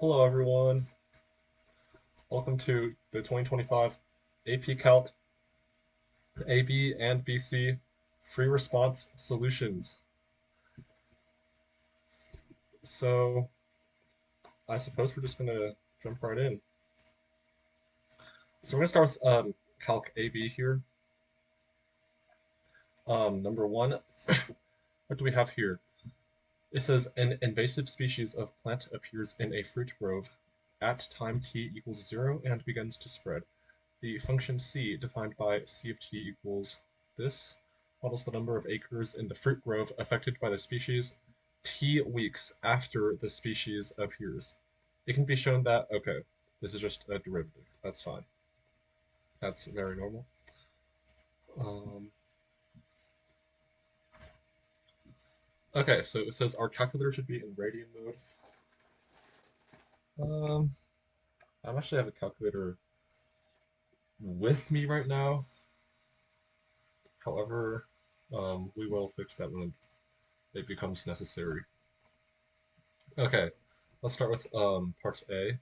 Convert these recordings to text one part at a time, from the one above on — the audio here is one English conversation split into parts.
Hello everyone, welcome to the 2025 AP Calc AB and BC Free Response Solutions. So I suppose we're just going to jump right in. So we're going to start with Calc AB here. Number one, what do we have here? It says an invasive species of plant appears in a fruit grove at time t equals 0 and begins to spread. The function c, defined by c of t equals this, models the number of acres in the fruit grove affected by the species t weeks after the species appears. It can be shown that, okay, this is just a derivative. That's fine. That's very normal. Um, okay, so it says our calculator should be in radian mode. I actually have a calculator with me right now. However, we will fix that when it becomes necessary. Okay, let's start with part A.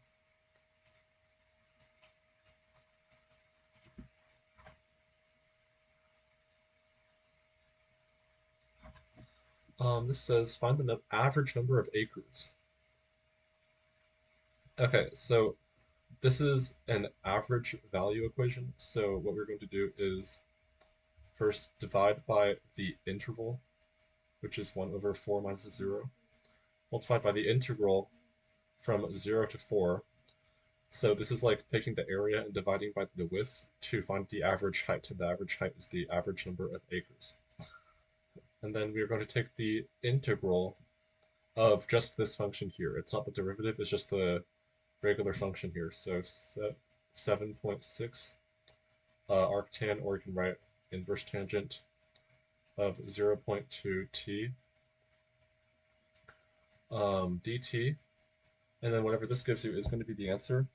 This says find the average number of acres. Okay, so this is an average value equation. So what we're going to do is first divide by the interval, which is 1 over 4 minus 0, multiplied by the integral from 0 to 4. So this is like taking the area and dividing by the width to find the average height. The average height is the average number of acres. And then we're going to take the integral of just this function here. It's not the derivative, it's just the regular function here. So 7.6 arctan, or you can write inverse tangent of 0.2 t dt. And then whatever this gives you is going to be the answer.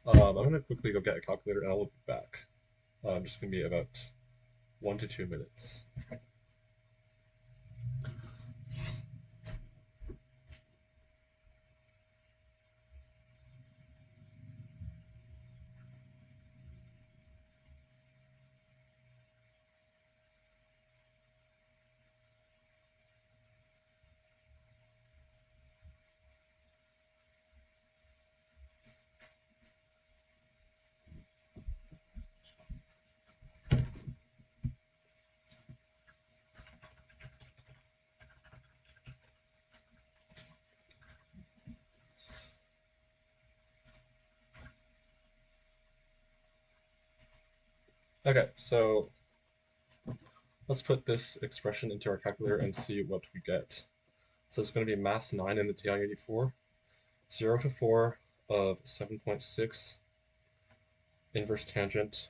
I'm going to quickly go get a calculator and I'll be back. Just going to be about 1 to 2 minutes. Okay, so let's put this expression into our calculator and see what we get. So it's going to be math 9 in the TI-84. 0 to 4 of 7.6 inverse tangent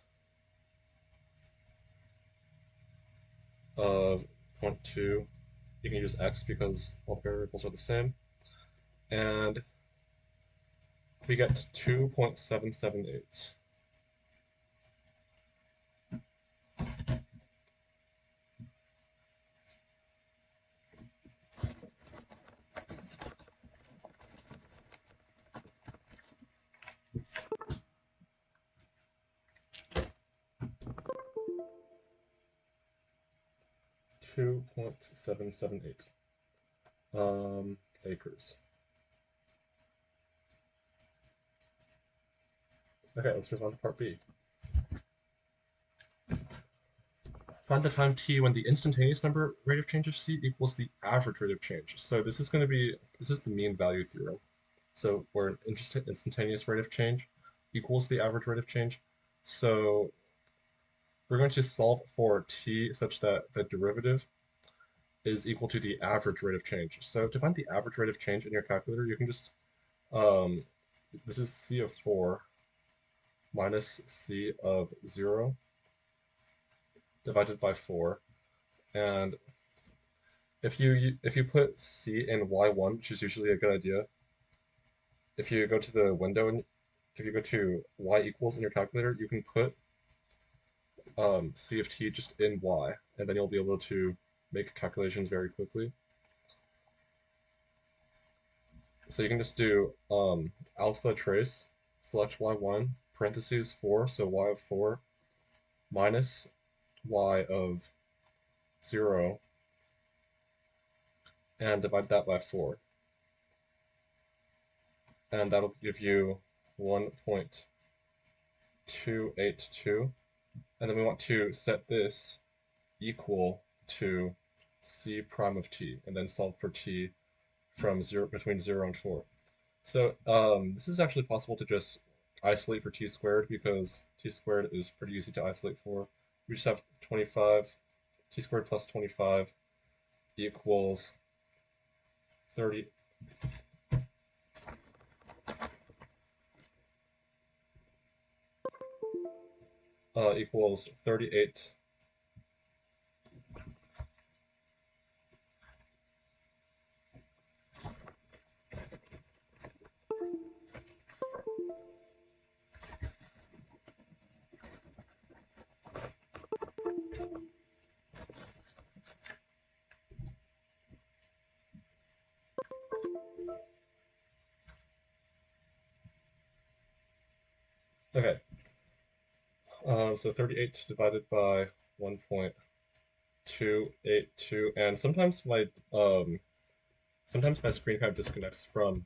of 0.2. You can use x because all the variables are the same. And we get 2.778. 2.778 acres. Okay, let's move on to part B. Find the time t when the instantaneous number rate of change of c equals the average rate of change. So this is the mean value theorem. So where an instantaneous rate of change equals the average rate of change. So we're going to solve for t such that the derivative is equal to the average rate of change. So to find the average rate of change in your calculator, you can just, this is c of 4 minus c of 0 divided by 4. And if you put c in y1, which is usually a good idea, if you go to the window and if you go to y equals in your calculator, you can put c of t just in y, and then you'll be able to make calculations very quickly. So you can just do alpha trace, select y1, parentheses 4, so y of 4, minus y of 0, and divide that by 4. And that'll give you 1.282. And then we want to set this equal to c prime of t, and then solve for t from 0 between 0 and 4. So this is actually possible to just isolate for t squared because t squared is pretty easy to isolate for. We just have 25, t squared plus 25 equals 30, equals 38. Okay, so 38 divided by 1.282, and sometimes my screen kind of disconnects from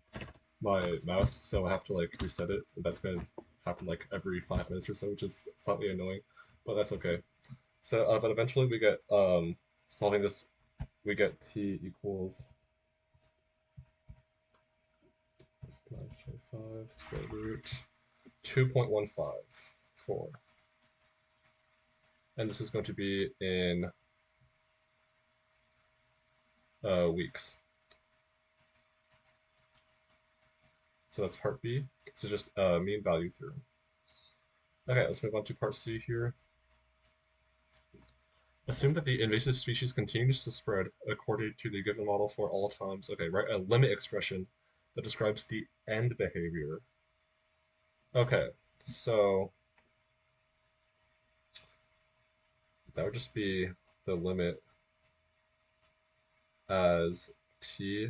my mouse, so I have to like reset it. That's gonna happen like every 5 minutes or so, which is slightly annoying, but that's okay. So, but eventually we get solving this, we get t equals 9.5 square root 2.154, and this is going to be in weeks. So that's part B. This is just mean value theorem. Okay, let's move on to part C here. Assume that the invasive species continues to spread according to the given model for all times. Okay, write a limit expression that describes the end behavior. Okay, so that would just be the limit as t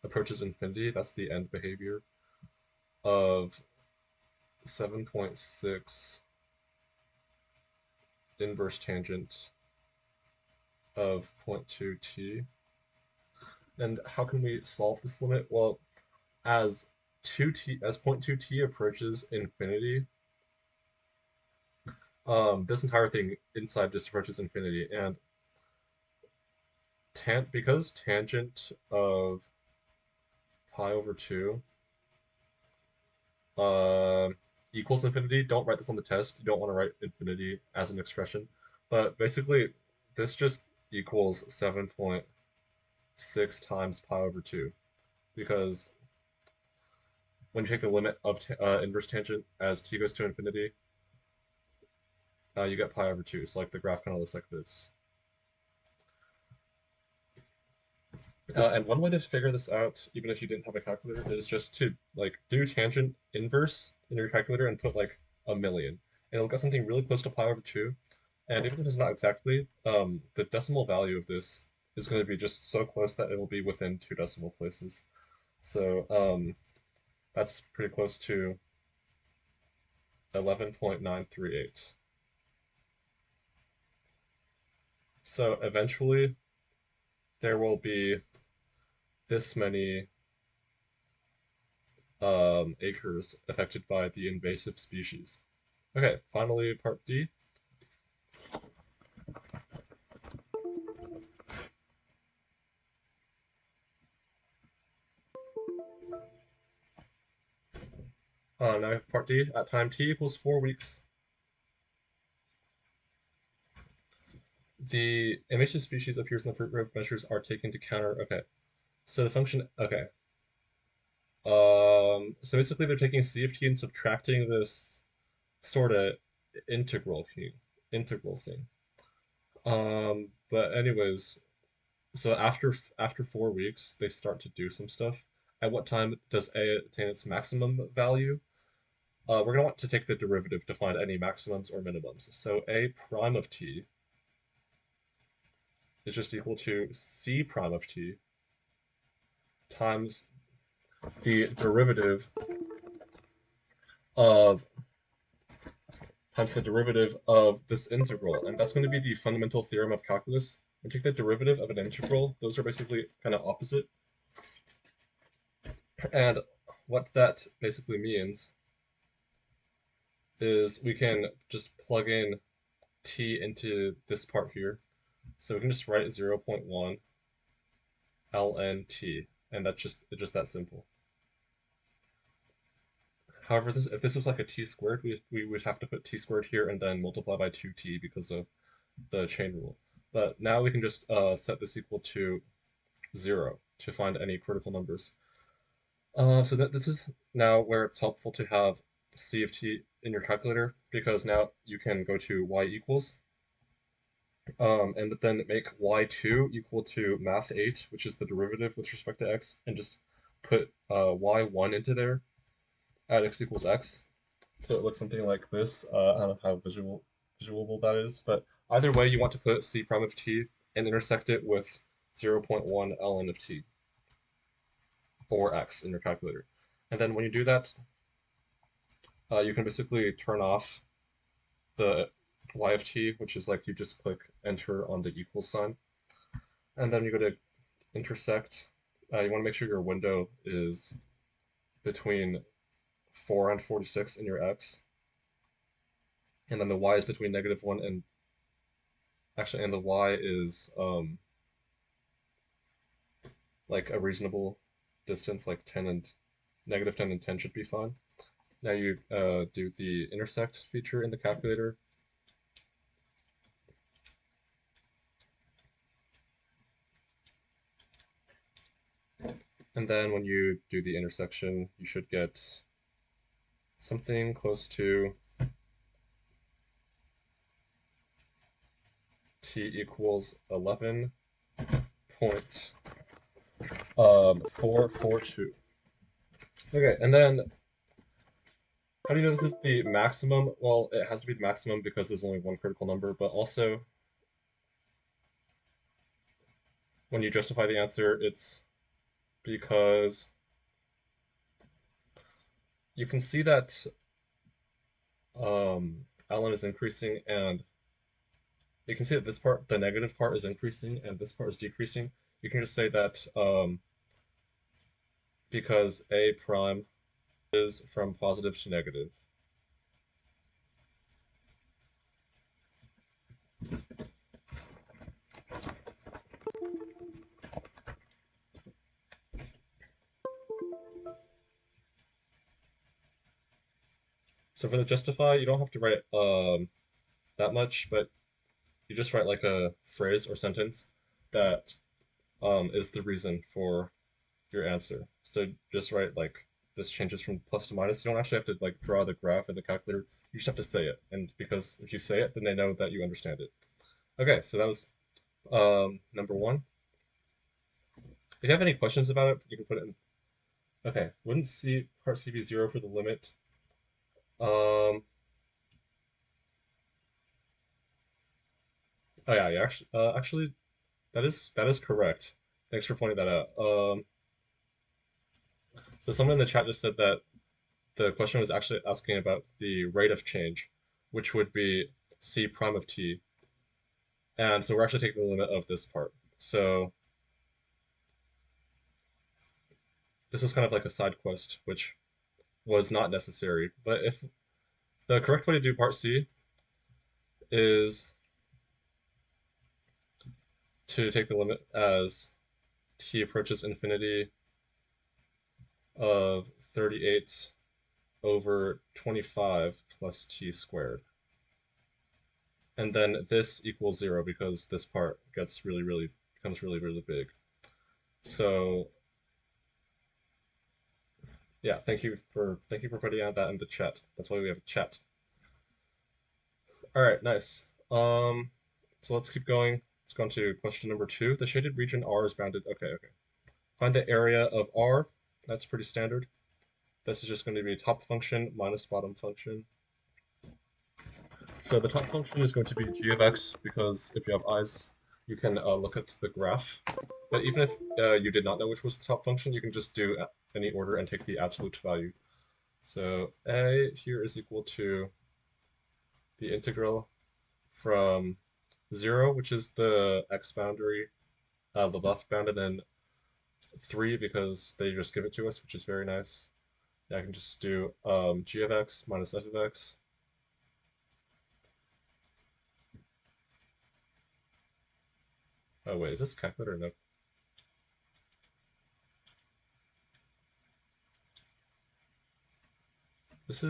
approaches infinity. That's the end behavior of 7.6 inverse tangent of 0.2t. And how can we solve this limit? Well, as 0.2t approaches infinity, this entire thing inside just approaches infinity, and because tangent of pi over 2 uh, equals infinity, don't write this on the test. You don't want to write infinity as an expression, but basically this just equals 7.6 times pi over 2, because when you take the limit of inverse tangent as t goes to infinity, you get pi over 2. So like the graph kind of looks like this. And one way to figure this out, even if you didn't have a calculator, is just to like do tangent inverse in your calculator and put like a million, and it'll get something really close to pi over 2. And even if it's not exactly, the decimal value of this is going to be just so close that it will be within 2 decimal places. So that's pretty close to 11.938. So eventually there will be this many acres affected by the invasive species. Okay, finally, part D. Now we have part D. At time t equals 4 weeks, the invasive species appears in the fruit growth measures are taken to counter. Okay, so the function. Okay. So basically, they're taking c of t and subtracting this sort of integral integral thing. But anyways, so after 4 weeks, they start to do some stuff. At what time does a attain its maximum value? We're gonna want to take the derivative to find any maximums or minimums. So a prime of t is just equal to c prime of t times the derivative of times the derivative of this integral. And that's going to be the fundamental theorem of calculus. When you take the derivative of an integral, those are basically kind of opposite. And what that basically means is we can just plug in t into this part here. So we can just write 0.1 ln t, and that's just that simple. However, if this was like a t squared, we would have to put t squared here and then multiply by 2t because of the chain rule. But now we can just set this equal to 0 to find any critical numbers. So this is now where it's helpful to have c of t in your calculator, because now you can go to y equals, and then make y2 equal to math 8, which is the derivative with respect to x, and just put y1 into there at x equals x. So it looks something like this. I don't know how visualable that is, but either way, you want to put c prime of t and intersect it with 0.1 ln of t, or x in your calculator. And then when you do that, you can basically turn off the y of t, which is like you just click enter on the equal sign. And then you go to intersect. You want to make sure your window is between 4 and 46 in your x. And then the y is between -1 and and the y is like a reasonable distance, like 10 and -10 and 10 should be fine. Now you do the intersect feature in the calculator. And then when you do the intersection, you should get something close to t equals 11.442. Okay, and then how do you know this is the maximum? Well, it has to be the maximum because there's only one critical number, but also when you justify the answer, it's because you can see that ln is increasing, and you can see that this part, the negative part, is increasing and this part is decreasing. You can just say that because a prime is from positive to negative. So for the justify, you don't have to write that much, but you just write like a phrase or sentence that is the reason for your answer. So just write like this changes from plus to minus. You don't actually have to like draw the graph in the calculator. You just have to say it, and because if you say it, then they know that you understand it. Okay, so that was number one. If you have any questions about it, you can put it in. Okay, wouldn't C part C be 0 for the limit? Um, oh yeah, actually, that is correct. Thanks for pointing that out. So someone in the chat just said that the question was actually asking about the rate of change, which would be c prime of t. And so we're actually taking the limit of this part. So this was kind of like a side quest, which was not necessary. But if the correct way to do part C is to take the limit as t approaches infinity of 38 over 25 plus t squared. And then this equals 0 because this part gets becomes really big. So yeah, thank you for putting out that in the chat. That's why we have a chat. All right, nice. So let's keep going. Let's go on to question number 2. The shaded region R is bounded. Okay. Find the area of R. That's pretty standard. This is just going to be top function minus bottom function. So the top function is going to be g of x, because if you have eyes, you can look at the graph. But even if you did not know which was the top function, you can just do any order and take the absolute value. So a here is equal to the integral from 0, which is the x boundary, the left bound, and then 3 because they just give it to us, which is very nice. I can just do g of x minus f of x. Oh wait, is this calculator? No. These are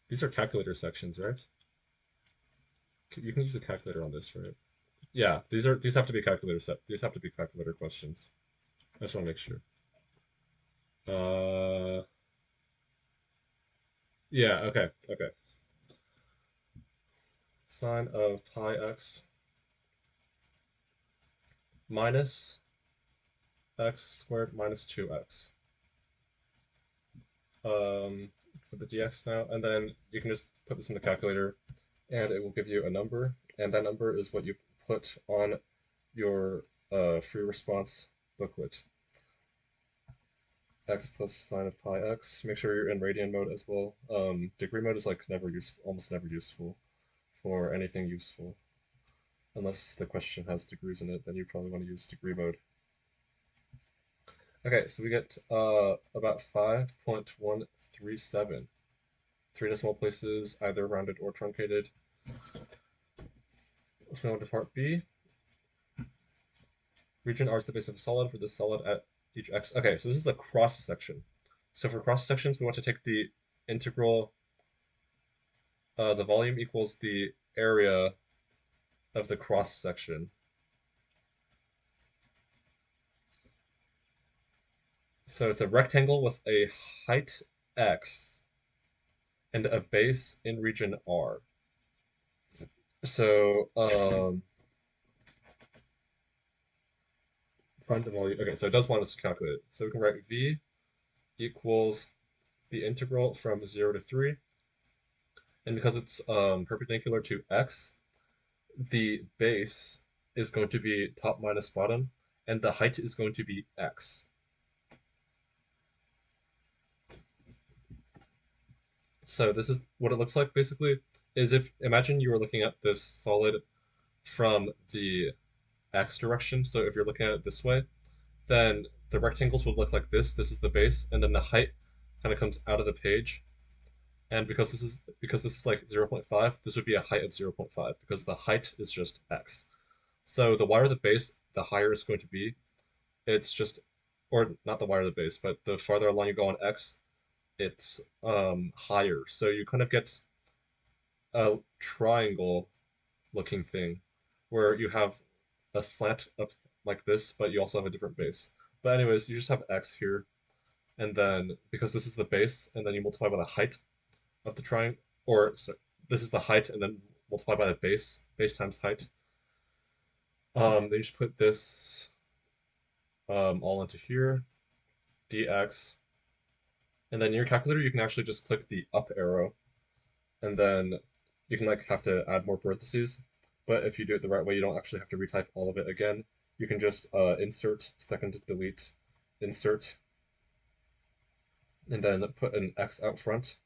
these are calculator sections, right? You can use a calculator on this, right? Yeah, these have to be these have to be calculator questions. I just want to make sure. Uh, yeah, okay. Sine of pi x minus x squared minus 2x. For the dx now, and then you can just put this in the calculator, and it will give you a number, and that number is what you put on your free response booklet. X plus sine of pi x. Make sure you're in radian mode as well. Degree mode is like almost never useful for anything useful. Unless the question has degrees in it, then you probably want to use degree mode. Okay, so we get about 5.137. 3 decimal places, either rounded or truncated. Let's move on to part B. Region R is the base of a solid for the solid at each x. Okay, so this is a cross section. So for cross sections, we want to take the integral, the volume equals the area of the cross section. So it's a rectangle with a height x and a base in region R. So find the volume. Okay, so it does want us to calculate it. So we can write v equals the integral from 0 to 3. And because it's perpendicular to x, the base is going to be top minus bottom, and the height is going to be x. So this is what it looks like basically, is if imagine you were looking at this solid from the x direction. So if you're looking at it this way, then the rectangles would look like this. This is the base, and then the height kind of comes out of the page. And because this is like 0.5, this would be a height of 0.5 because the height is just x. So the wider the base, the higher it's going to be. It's just, or not the wider the base, but the farther along you go on x, it's higher. So you kind of get a triangle looking thing where you have a slant up like this, but you also have a different base. But anyways, you just have x here, and then because this is the base, and then you multiply by the height of the triangle, or so this is the height, and then multiply by the base times height. Then you just put this all into here, dx, and then in your calculator you can actually just click the up arrow, and then you can like have to add more parentheses. But if you do it the right way, you don't actually have to retype all of it again. You can just insert, second delete, insert, and then put an x out front,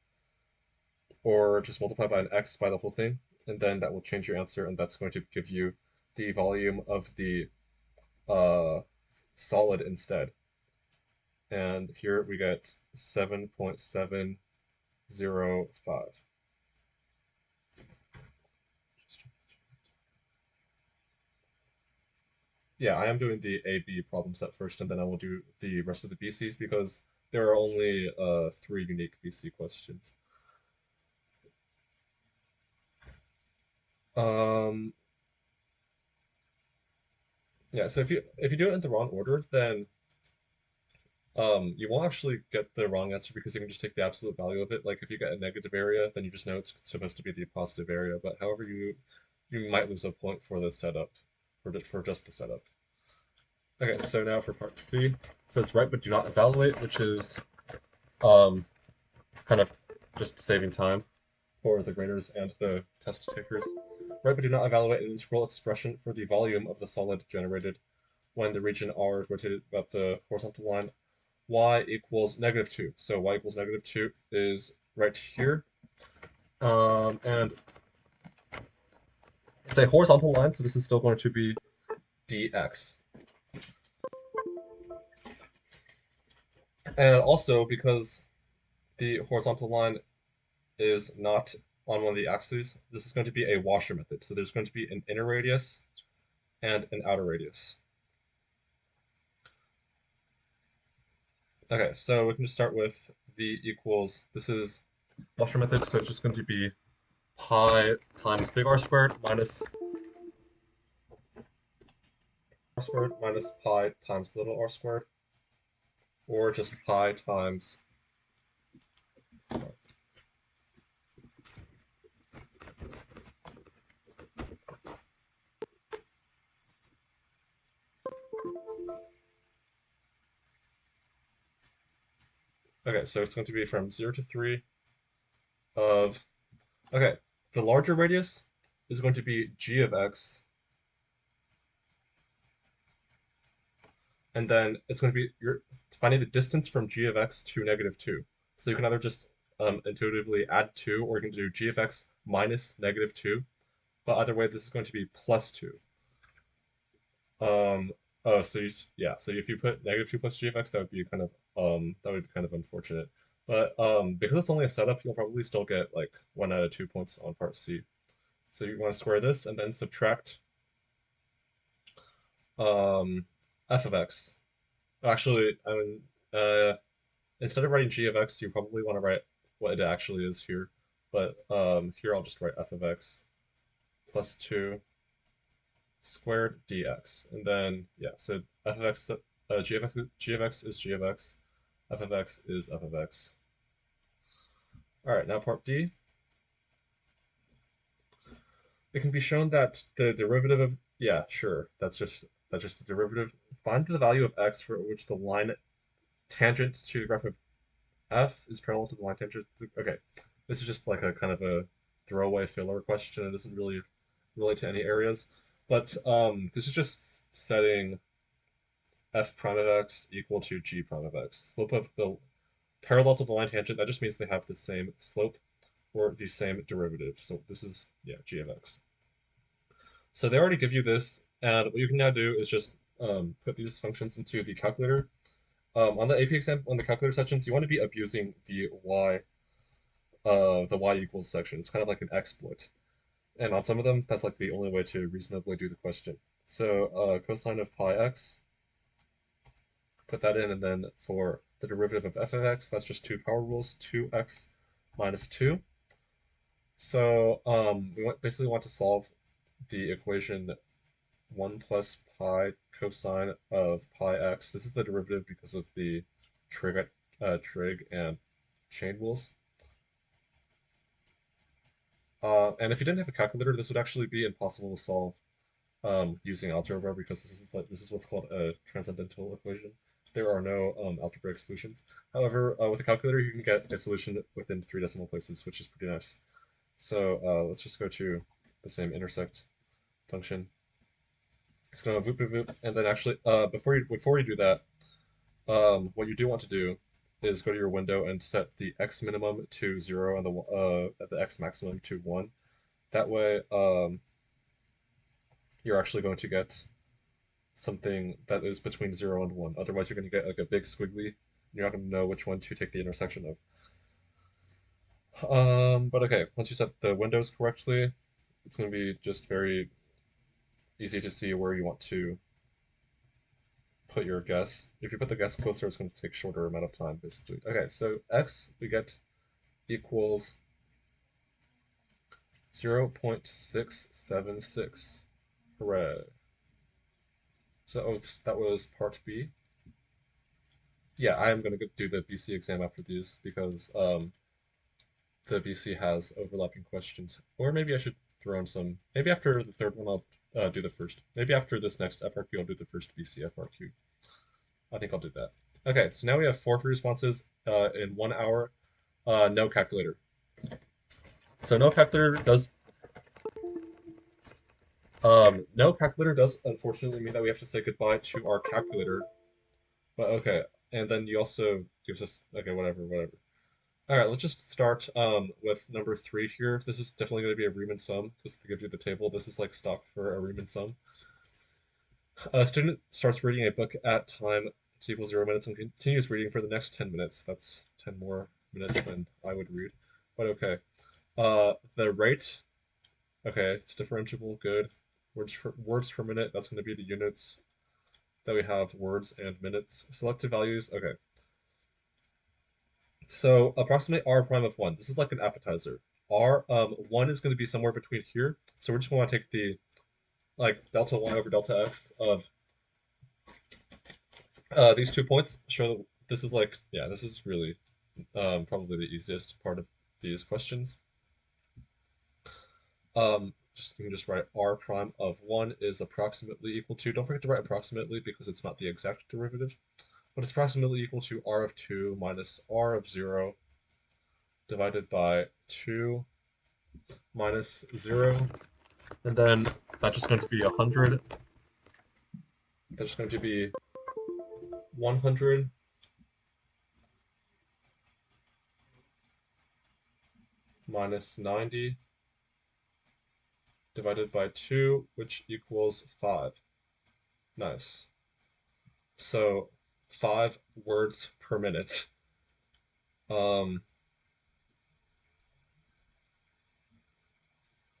or just multiply by an x by the whole thing, and then that will change your answer, and that's going to give you the volume of the uh, solid instead. And here we get 7.705. Yeah, I am doing the AB problem set first, and then I will do the rest of the BCs because there are only 3 unique BC questions. Um, yeah, so if you do it in the wrong order, then you won't actually get the wrong answer because you can just take the absolute value of it. Like if you get a negative area, then you just know it's supposed to be the positive area. But however, you might lose a point for the setup, for just the setup. Okay, so now for part C, it says write but do not evaluate, which is um, kind of just saving time for the graders and the test takers. Write but do not evaluate an integral expression for the volume of the solid generated when the region R is rotated about the horizontal line, y equals -2. So y equals -2 is right here. And it's a horizontal line, so this is still going to be dx. And also, because the horizontal line is not on one of the axes, this is going to be a washer method. So there's going to be an inner radius and an outer radius. Okay, so we can just start with v equals, this is washer method, so it's just going to be pi times big R squared minus R squared minus pi times little r squared, or just pi times. Okay, so it's going to be from 0 to 3 of, okay, the larger radius is going to be g of x, and then it's going to be, you're finding the distance from g of x to -2. So you can either just intuitively add 2, or you can do g of x minus -2, but either way, this is going to be plus 2. Um, oh, so yeah, so if you put -2 plus g of x, that would be kind of unfortunate. But because it's only a setup, you'll probably still get like 1 out of 2 points on part C. So you want to square this and then subtract um, f of x. Actually, I mean, instead of writing g of x, you probably want to write what it actually is here. But here I'll just write f of x plus 2 squared dx. And then, yeah, so f of x, g of x is g of x, f of x is f of x. All right, now part D. It can be shown that the derivative of, yeah, sure, that's just the derivative. Find the value of x for which the line tangent to the graph of f is parallel to the line tangent to, okay, this is just like a kind of a throwaway filler question. It doesn't really relate to any areas. But this is just setting f prime of x equal to g prime of x. Slope of the parallel to the line tangent, that just means they have the same slope or the same derivative. So this is, yeah, g of x. So they already give you this, and what you can now do is just put these functions into the calculator. On the AP exam, on the calculator sections, you want to be abusing the y equals section. It's kind of like an exploit. And on some of them, that's like the only way to reasonably do the question. So cosine of pi x, put that in, and then for the derivative of f of x, that's just two power rules, 2x minus 2. So basically want to solve the equation 1 plus pi cosine of pi x. This is the derivative because of the trig and chain rules. And if you didn't have a calculator, this would actually be impossible to solve using algebra, because this is what's called a transcendental equation. There are no algebraic solutions. However, with a calculator, you can get a solution within 3 decimal places, which is pretty nice. So let's just go to the same intersect function. It's going to voop voop voop, and then actually before you do that, what you do want to do is go to your window and set the x minimum to 0 and the x maximum to 1. That way, you're actually going to get something that is between 0 and 1. Otherwise, you're going to get like a big squiggly. You're not going to know which one to take the intersection of. But okay, once you set the windows correctly, it's going to be just very easy to see where you want to put your guess. If you put the guess closer, it's going to take a shorter amount of time, basically. Okay, so x we get equals 0.676. Hooray. So that was part B. Yeah, I am going to do the BC exam after these because the BC has overlapping questions. Or maybe I should throw in some. Maybe after the third one, I'll do the first. Maybe after this next FRQ, I'll do the first BC FRQ. I think I'll do that. Okay, so now we have 4 free responses in 1 hour. No calculator. So no calculator does No, calculator does unfortunately mean that we have to say goodbye to our calculator. But okay, and then you also gives us okay, whatever. All right, let's just start with number three here. This is definitely going to be a Riemann sum because to give you the table, this is like stock for a Riemann sum. A student starts reading a book at time t equals 0 minutes and continues reading for the next 10 minutes. That's 10 more minutes than I would read. But okay. The rate, okay, it's differentiable, good. Words per minute, that's going to be the units that we have, words and minutes. Selected values, okay. So approximate r prime of 1. This is like an appetizer. R 1 is going to be somewhere between here. So we're just going to take the like delta y over delta x of these 2 points. Show that this is like yeah, this is really probably the easiest part of these questions. You can just write r prime of 1 is approximately equal to. Don't forget to write approximately because it's not the exact derivative, but it's approximately equal to r of 2 minus r of 0 divided by 2 minus 0. And then that's just going to be 100. That's just going to be 100 minus 90 divided by 2, which equals 5. Nice. So 5 words per minute. Um,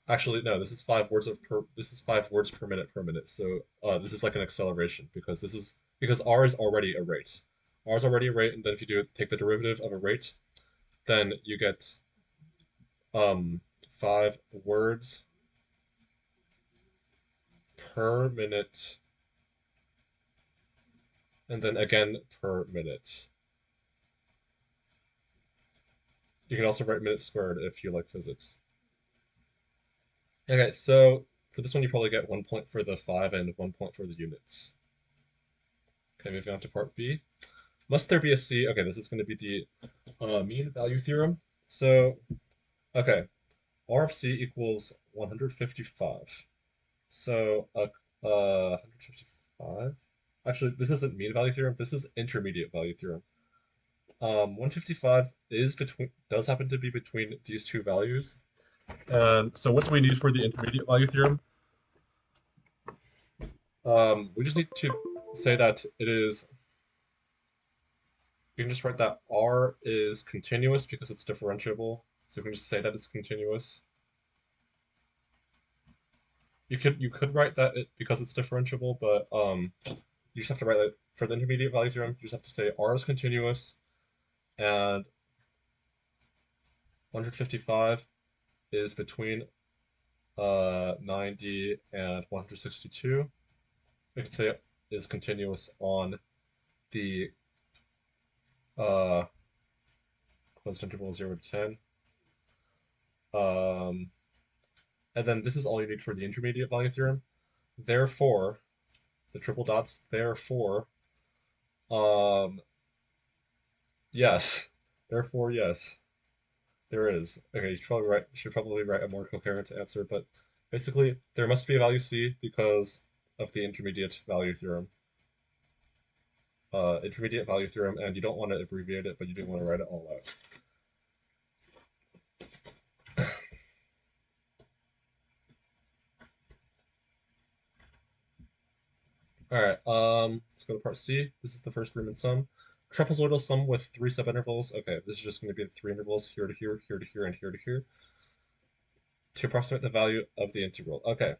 Actually, no, this is 5 words per minute per minute. So this is like an acceleration because r is already a rate. R is already a rate, and then if you take the derivative of a rate, then you get um 5 words per minute, and then again per minute. You can also write minutes squared if you like physics. Okay, so for this one, you probably get 1 point for the 5 and 1 point for the units. Okay, moving on to part B. Must there be a C? Okay, this is going to be the mean value theorem. So, okay, R of C equals 155. So, 155? Actually, this isn't mean value theorem. This is intermediate value theorem. 155 does happen to be between these two values. And so what do we need for the intermediate value theorem? We just need to say that it is, you can just write that R is continuous because it's differentiable. So you can just say that it's continuous. You could write that because it's differentiable, but you just have to write that for the intermediate value theorem, you just have to say R is continuous and 155 is between 90 and 162. We could say it is continuous on the closed interval 0 to 10. Um, and then this is all you need for the intermediate value theorem. Therefore, the triple dots, therefore, um, yes. Therefore, yes. There is. Okay, you should probably write a more coherent answer, but basically there must be a value C because of the intermediate value theorem. Intermediate value theorem, and you don't want to abbreviate it, but you do want to write it all out. All right, let's go to part C. This is the first Riemann sum. Trapezoidal sum with 3 subintervals. Okay, this is just going to be 3 intervals, here to here, here to here, and here to here, to approximate the value of the integral. Okay,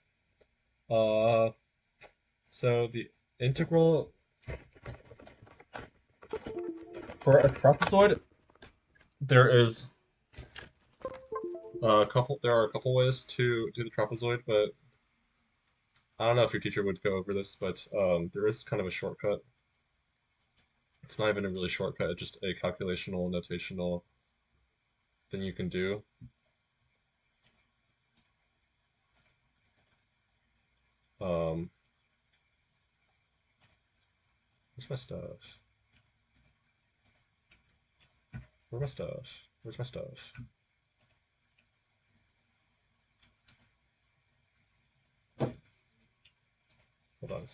uh, so the integral for a trapezoid, there is there are a couple ways to do the trapezoid, but I don't know if your teacher would go over this, but there is kind of a shortcut. It's not even a really shortcut, it's just a calculational, notational thing you can do. Um, where's my stuff? Where's my stuff? Where's my stuff? Hold on.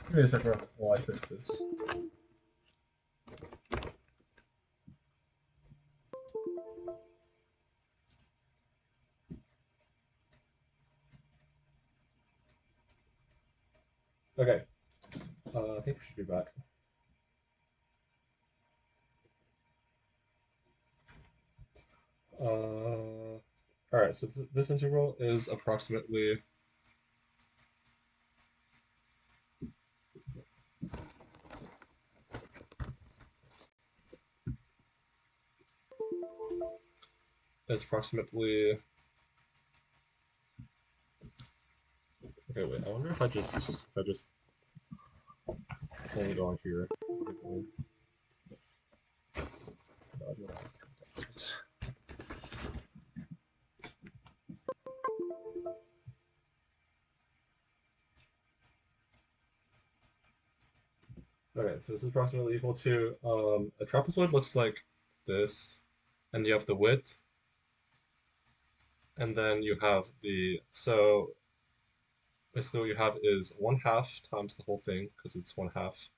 Give me a second while I fix this. Okay, I think we should be back. All right, so this integral is approximately okay, wait, I wonder if I just only go on here. Okay, so this is approximately equal to a trapezoid looks like this, and you have the width, and then you have so basically what you have is 1/2 times the whole thing, because it's 1/2,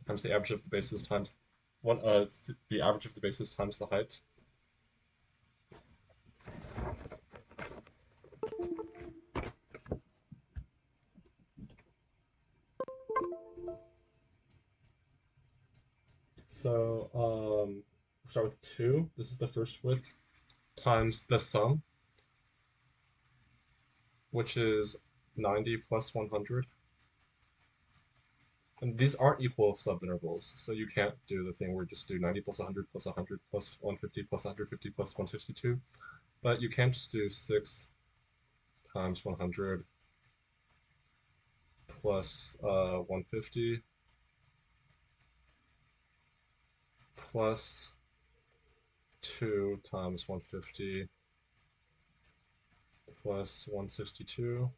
times the average of the bases times the average of the bases times the height. So start with 2. This is the first width times the sum, which is 90 plus 100. And these aren't equal subintervals, so you can't do the thing where you just do 90 plus 100 plus 100 plus 150 plus 150 plus 162. But you can just do 6 times 100 plus 150 plus 2 times 150 plus 162.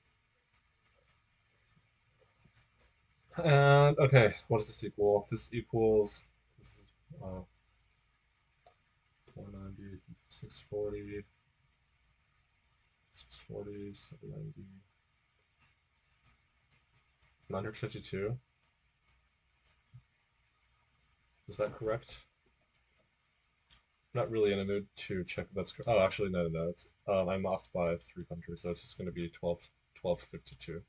And okay, what does this equal? This equals this is 490, 640, 640, 790, 952. Is that correct? I'm not really in a mood to check if that's correct. Oh, actually, no. It's I'm off by 300, so it's just going to be 1252.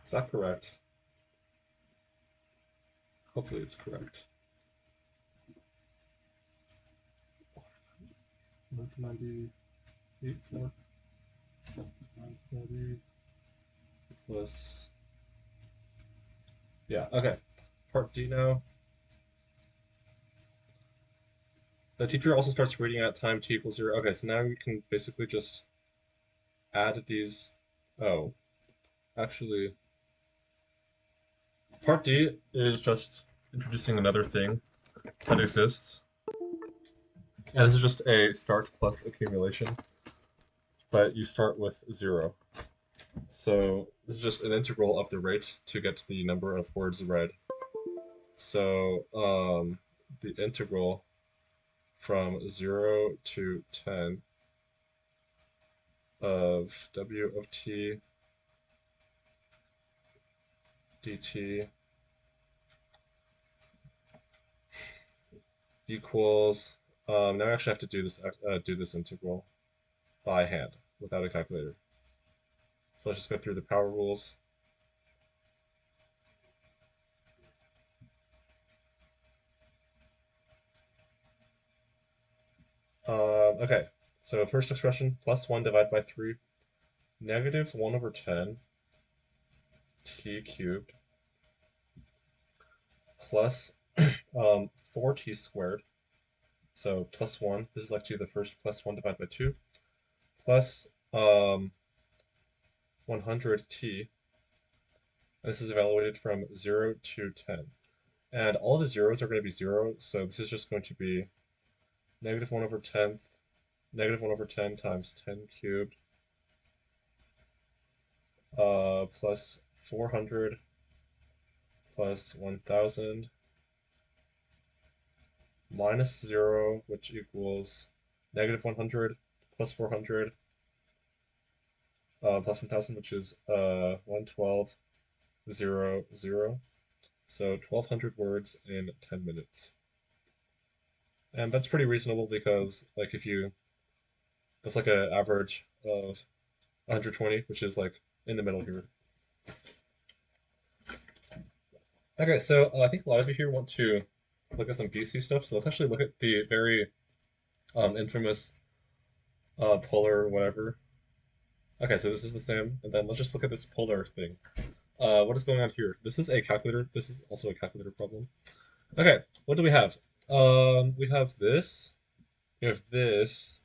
Is that correct? Hopefully it's correct. 198, 940 plus. Yeah, okay. Part D now. The teacher also starts reading at time t equals 0. Okay, so now we can basically just add these. Oh, actually, part D is just introducing another thing that exists. And this is just a start plus accumulation, but you start with 0. So this is just an integral of the rate to get to the number of words read. So the integral from 0 to 10 of w of t dt equals, now I actually have to do this integral by hand without a calculator. So let's just go through the power rules. Okay, so first expression, plus 1 divided by 3, negative 1 over 10 t cubed plus 4t squared, so plus 1, this is like to the first plus 1 divided by 2, plus 100t, this is evaluated from 0 to 10. And all the zeros are going to be 0, so this is just going to be negative 1 over 10th, negative 1 over 10 times 10 cubed, plus 400 plus 1000 minus 0, which equals negative 100 plus 400 plus 1000, which is 112, 0, 0. So 1200 words in 10 minutes. And that's pretty reasonable because, like, that's like an average of 120, which is like in the middle here. Okay, so I think a lot of you here want to look at some BC stuff, so let's actually look at the very infamous polar whatever. Okay, so this is the same, and then let's just look at this polar thing. What is going on here? This is a calculator. This is also a calculator problem. Okay, what do we have? We have this, we have this,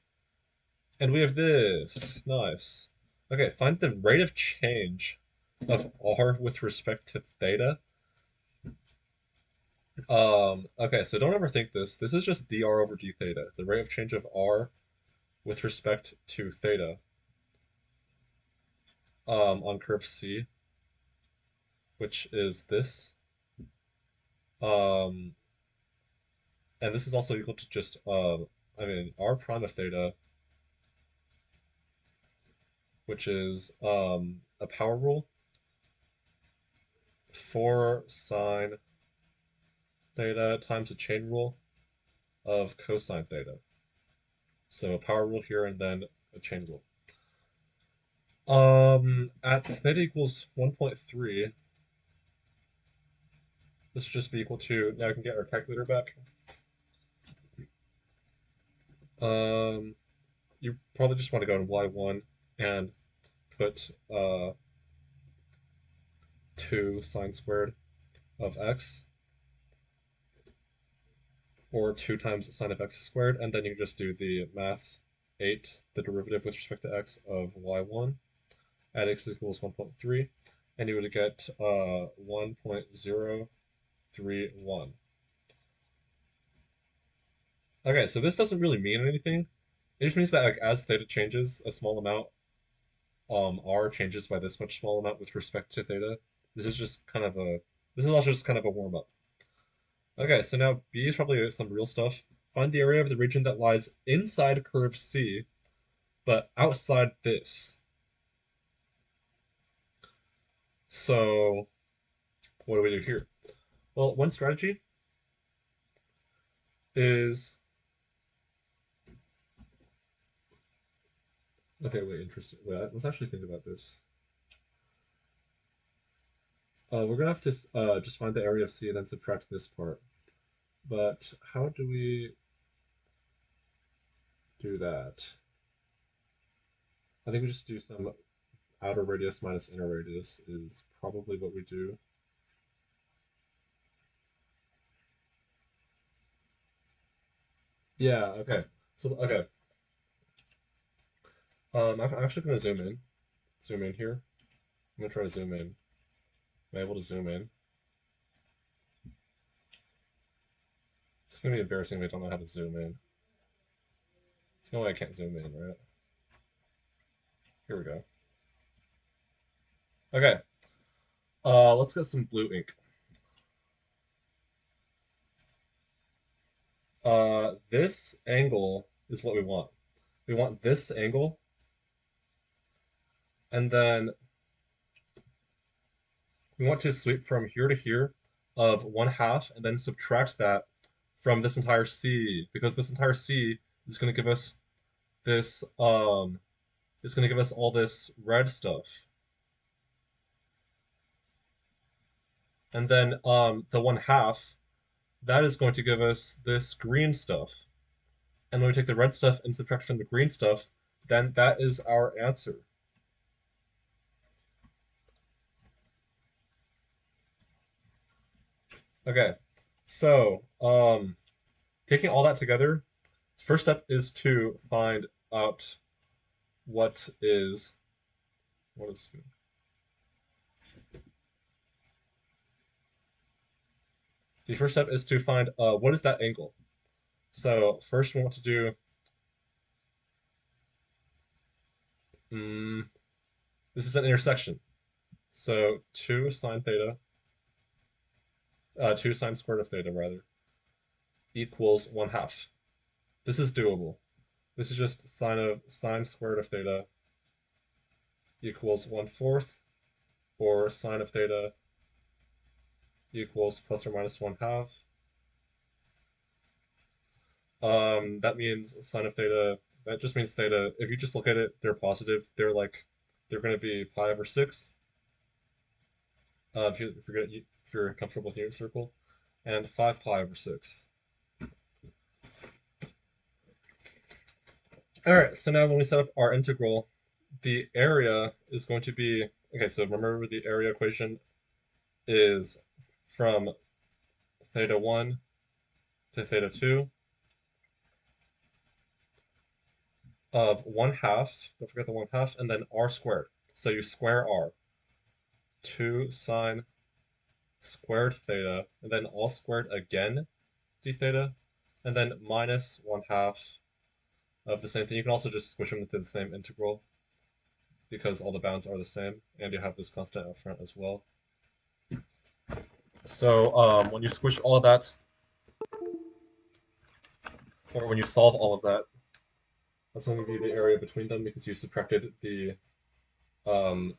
and we have this. Nice. Okay, find the rate of change of r with respect to theta. Okay, so don't overthink this. This is just dr over d theta, the rate of change of r with respect to theta on curve C, which is this. Um, and this is also equal to just, r prime of theta, which is a power rule for sine theta times a chain rule of cosine theta. So a power rule here and then a chain rule. At theta equals 1.3, this should just be equal to, now I can get our calculator back. You probably just want to go to y1 and put 2 sine squared of x, or 2 times sine of x squared, and then you just do the math 8, the derivative with respect to x of y1 at x equals 1.3, and you would get 1.031. Okay, so this doesn't really mean anything. It just means that, like, as theta changes a small amount, r changes by this much small amount with respect to theta. This is just kind of a this is also just kind of a warm up. Okay, so now B is probably some real stuff. Find the area of the region that lies inside curve C, but outside this. So what do we do here? Well, one strategy is okay. Wait, interesting. Wait, let's actually think about this. We're gonna have to just find the area of C and then subtract this part. But how do we do that? I think we just do some outer radius minus inner radius is probably what we do. Yeah, okay. So, okay. I'm actually gonna zoom in. Zoom in here. I'm gonna try to zoom in. Am I able to zoom in? It's gonna be embarrassing if I don't know how to zoom in. There's no way I can't zoom in, right? Here we go. Okay. Let's get some blue ink. This angle is what we want. We want this angle, and then we want to sweep from here to here of 1/2, and then subtract that from this entire C, because this entire C is going to give us this, is going to give us all this red stuff. And then the 1/2, that is going to give us this green stuff. And when we take the red stuff and subtract from the green stuff, then that is our answer. Okay, So, taking all that together, first step is to find out what is what is the first step is to find what is that angle. So first we want to do mm, this is an intersection. So 2 sine theta, 2 sine squared of theta rather, equals 1/2. This is doable. This is just sine squared of theta equals 1/4, or sine of theta equals plus or minus 1/2. That means sine of theta. That just means theta. If you just look at it, they're positive. They're going to be pi over 6. If you're comfortable with unit circle, and 5 pi over 6. All right. So now when we set up our integral, the area is going to be okay. So remember the area equation is from theta 1 to theta 2 of 1/2. Don't forget the 1/2, and then r squared. So you square r. 2 sine squared theta, and then all squared again d theta, and then minus 1/2 of the same thing. You can also just squish them into the same integral because all the bounds are the same, and you have this constant up front as well. So when you squish all of that, or when you solve all of that, that's going to be the area between them because you subtracted the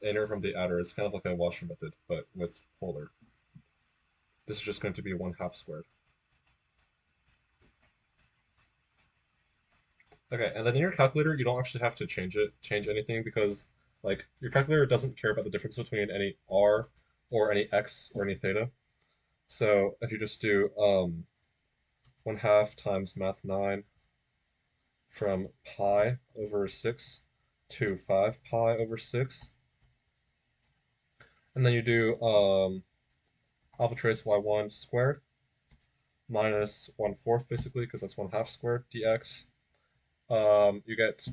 inner from the outer. It's kind of like a washer method, but with polar. This is just going to be 1/2 squared. Okay, and then in your calculator, you don't actually have to change anything because like your calculator doesn't care about the difference between any r or any x or any theta. So if you just do 1/2 times math 9 from pi over 6 to 5 pi over 6, and then you do alpha trace y1 squared minus 1/4 basically because that's 1/2 squared dx. You get,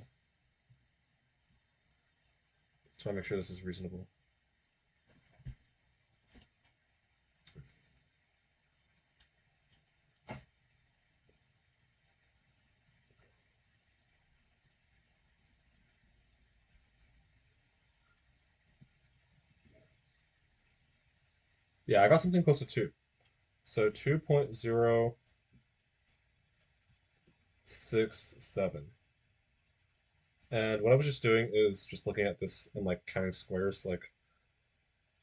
so I make sure this is reasonable. Yeah, I got something close to 2. So 2.067. And what I was just doing is just looking at this and like counting squares. Like,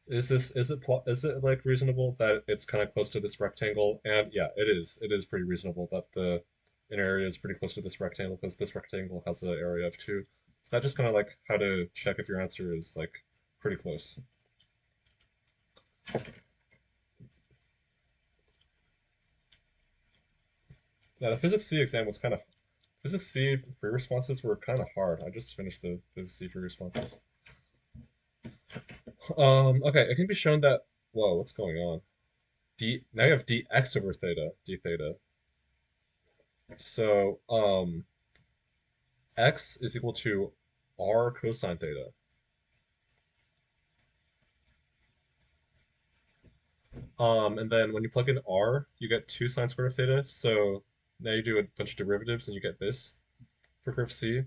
is it like reasonable that it's kind of close to this rectangle? And yeah, it is. It is pretty reasonable that the inner area is pretty close to this rectangle because this rectangle has an area of 2. So that's just kind of like how to check if your answer is like pretty close. Yeah, the Physics C exam was kind of Physics C free responses were kind of hard. I just finished the Physics C free responses. Okay, it can be shown that, whoa, what's going on? Now you have dx over theta, d theta. So, x is equal to r cosine theta. And then when you plug in r, you get 2 sine squared of theta. So now you do a bunch of derivatives and you get this for curve C.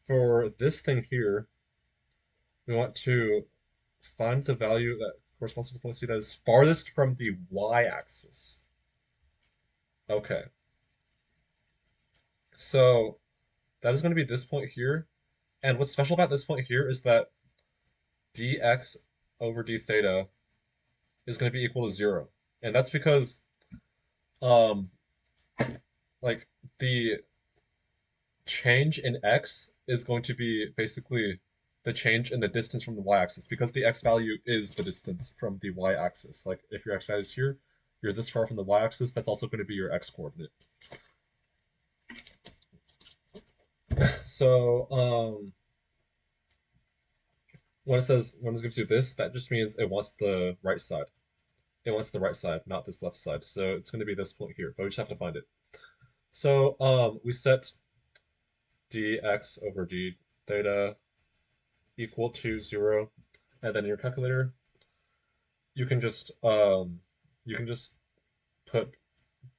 For this thing here, we want to find the value that corresponds to the point C that is farthest from the y-axis. Okay, so that is going to be this point here. And what's special about this point here is that dx over d theta is going to be equal to 0. And that's because um like the change in x is going to be basically the change in the distance from the y-axis because the x value is the distance from the y-axis. Like if your x value is here, you're this far from the y-axis, that's also going to be your x coordinate. So when it gives you this, that just means it wants the right side. It wants the right side, not this left side. So it's going to be this point here, but we just have to find it. So we set dx over d theta equal to 0, and then in your calculator, you can just put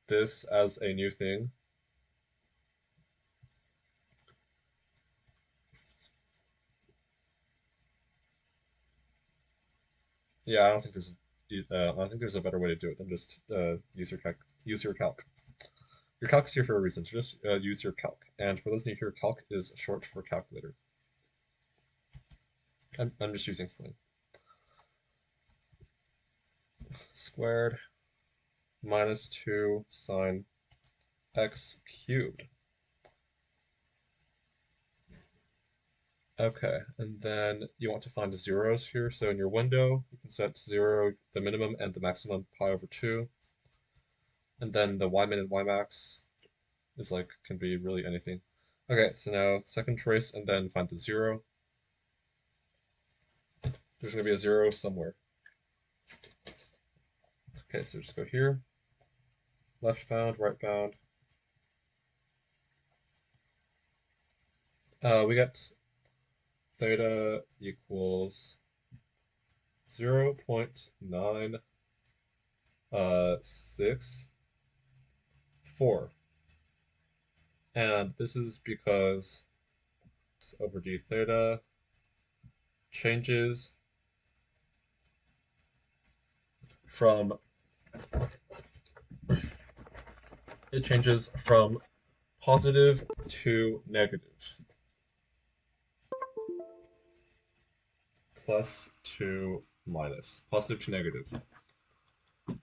this as a new thing. Yeah, I don't think there's a better way to do it than just use your calc. Your calc is here for a reason, so just use your calc. And for those new here, calc is short for calculator. I'm just using Sling. Squared minus 2 sine x cubed. Okay, and then you want to find zeros here. So in your window, you can set 0, the minimum and the maximum, pi over 2. And then the y min and y max is like, can be really anything. Okay, so now second trace and then find the 0. There's going to be a 0 somewhere. Okay, so just go here. Left bound, right bound. We got theta equals 0.964. And this is because over d theta changes from positive to negative, plus to minus, positive to negative.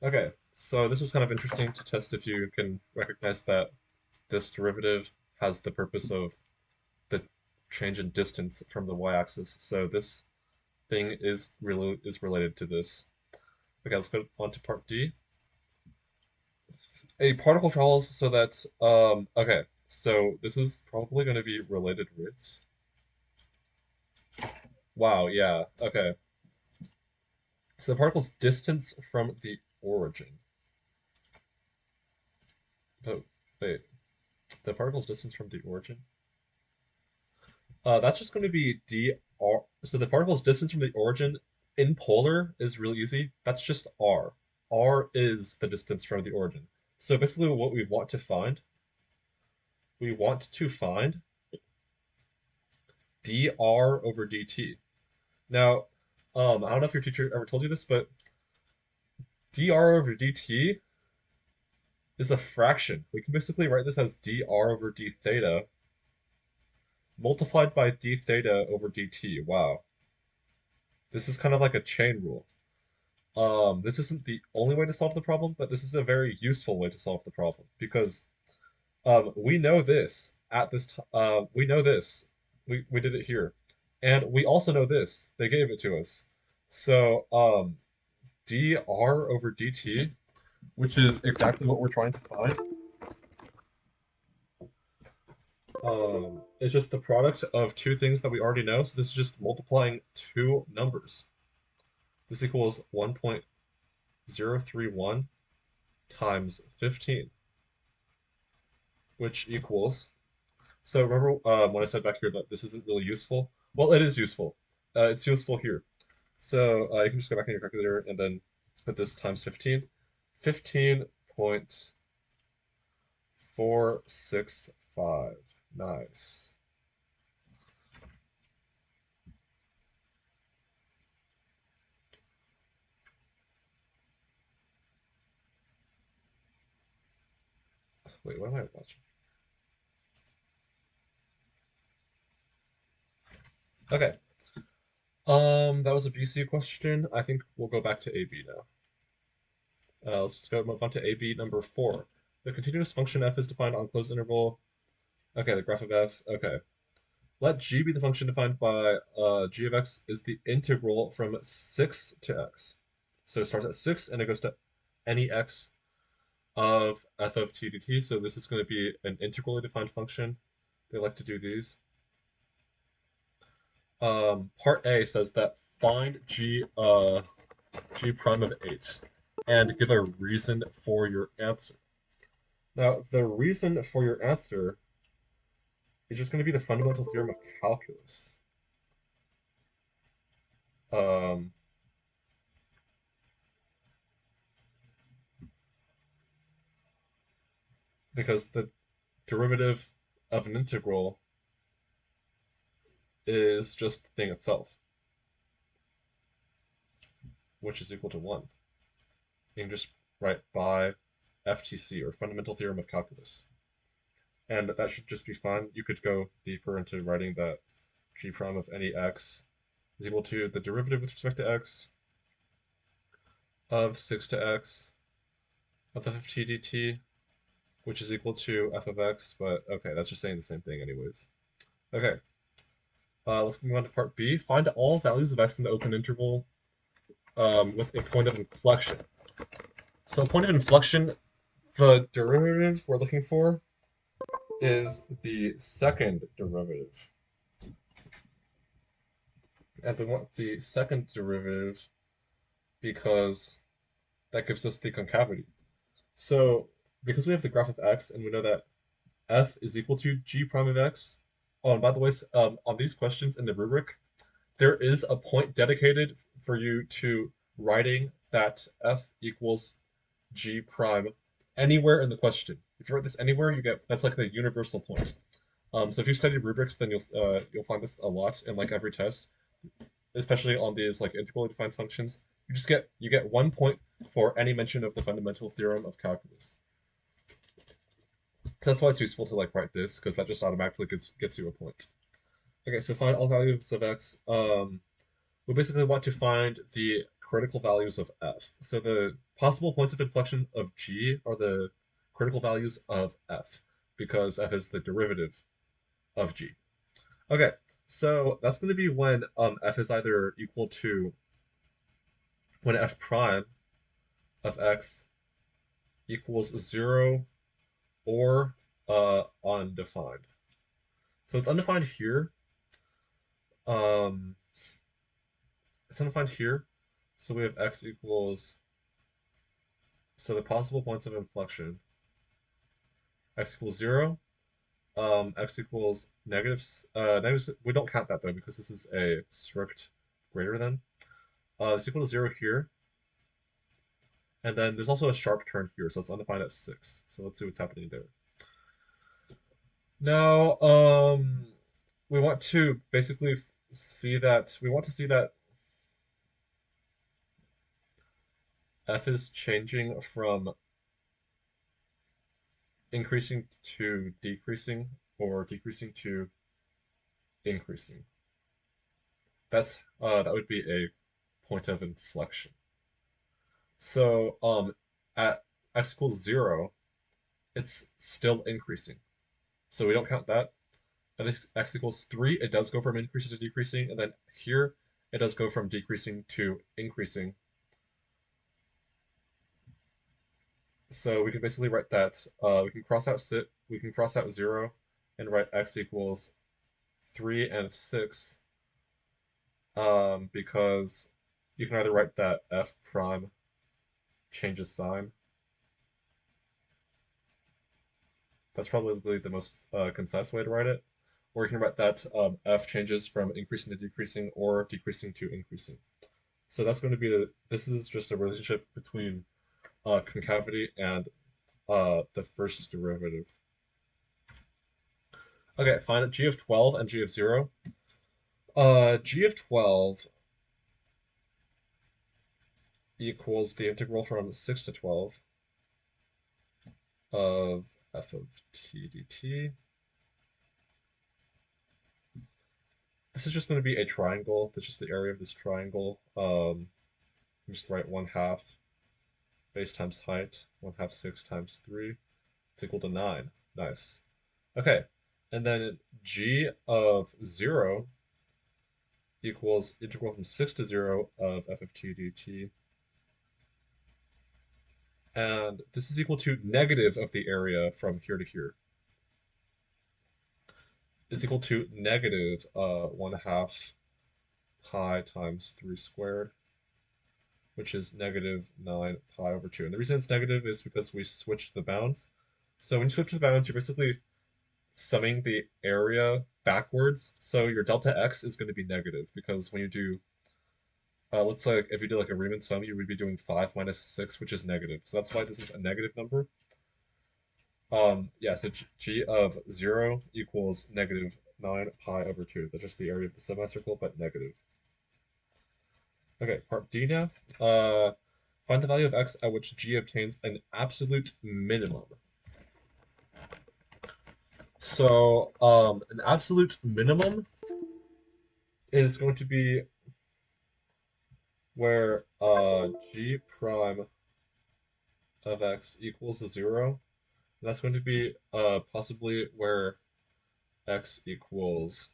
Okay, so this was kind of interesting to test if you can recognize that this derivative has the purpose of the change in distance from the y-axis. So this thing is related to this. Okay, let's go on to part D. A particle travels so that okay, so this is probably going to be related with. Wow, yeah, okay. So the particle's distance from the origin. But wait, the particle's distance from the origin? That's just going to be dr. So the particle's distance from the origin in polar is really easy. That's just r. R is the distance from the origin. So basically what we want to find dr over dt. Now, I don't know if your teacher ever told you this, but dr over dt is a fraction. We can basically write this as dr over d theta multiplied by d theta over dt. Wow. This is kind of like a chain rule. This isn't the only way to solve the problem, but this is a very useful way to solve the problem because we know this at this we know this. We did it here. And we also know this. They gave it to us. So dr over dt, which is exactly what we're trying to find, it's just the product of two things that we already know. So this is just multiplying two numbers. This equals 1.031 times 15, which equals. So remember when I said back here that this isn't really useful? Well, it is useful. It's useful here. So you can just go back in your calculator and then put this times 15. 15.465. Nice. Wait, what am I watching? Okay. That was a BC question. I think we'll go back to AB now. Let's go move on to AB number 4. The continuous function f is defined on closed interval. Okay, the graph of f. Okay. Let g be the function defined by g of x is the integral from 6 to x. So it starts at 6 and it goes to any x of f of t dt. So this is going to be an integrally defined function. They like to do these. Part A says that find g prime of 8. and give a reason for your answer. Now, the reason for your answer is just going to be the fundamental theorem of calculus. Um, because the derivative of an integral is just the thing itself, which is equal to 1. You can just write by FTC, or fundamental theorem of calculus. And that should just be fun. You could go deeper into writing that g prime of any x is equal to the derivative with respect to x of 6 to x of f of t dt, which is equal to f of x, but okay, that's just saying the same thing anyways. Okay, let's move on to part B. Find all values of x in the open interval with a point of inflection. So a point of inflection, the derivative we're looking for is the second derivative. And we want the second derivative because that gives us the concavity. So because we have the graph of x and we know that f is equal to g prime of x. Oh, and by the way, on these questions in the rubric, there is a point dedicated for you to writing that f equals g prime anywhere in the question. If you write this anywhere, you get that's like the universal point. So if you study rubrics, then you'll find this a lot in like every test, especially on these like integrally defined functions. You get 1 point for any mention of the fundamental theorem of calculus. So that's why it's useful to like write this, because that just automatically gets you a point. Okay, so find all values of x. We basically want to find the critical values of f. So the possible points of inflection of g are the critical values of f, because f is the derivative of g. Okay, so that's going to be when f is either equal to when f prime of x equals 0 or undefined. So it's undefined here. Um, it's undefined here. So we have x equals, so the possible points of inflection, x equals 0, x equals negative, we don't count that though because this is a strict greater than. It's equal to 0 here. And then there's also a sharp turn here, so it's undefined at 6. So let's see what's happening there. Now, we want to basically see that f is changing from increasing to decreasing or decreasing to increasing. That would be a point of inflection. So at x equals 0, it's still increasing. So we don't count that. At x equals 3, it does go from increasing to decreasing, and then here it does go from decreasing to increasing. So we can basically write that. We can cross out 0 and write x equals 3 and 6, because you can either write that f prime changes sign. That's probably the most concise way to write it. Or you can write that f changes from increasing to decreasing or decreasing to increasing. So that's going to be this is just a relationship between concavity and the first derivative. Okay, find g of 12 and g of 0. G of 12 equals the integral from 6 to 12 of f of t dt. This is just going to be a triangle. That's just the area of this triangle. Just write 1/2 base times height, 1/2 6 times 3. It's equal to 9. Nice. Okay, and then g of 0 equals integral from 6 to 0 of f of t dt. And this is equal to negative of the area from here to here. It's equal to negative 1/2 pi times 3 squared. which is negative 9 pi over 2. And the reason it's negative is because we switched the bounds. So when you switch the bounds, you're basically summing the area backwards. So your delta x is going to be negative because when you do, let's say if you do like a Riemann sum, you would be doing 5 minus 6, which is negative. So that's why this is a negative number. Yeah, so g of 0 equals negative 9 pi over 2. That's just the area of the semicircle, but negative. Okay, part D now. Find the value of x at which g obtains an absolute minimum. So, an absolute minimum is going to be where g prime of x equals 0. That's going to be possibly where x equals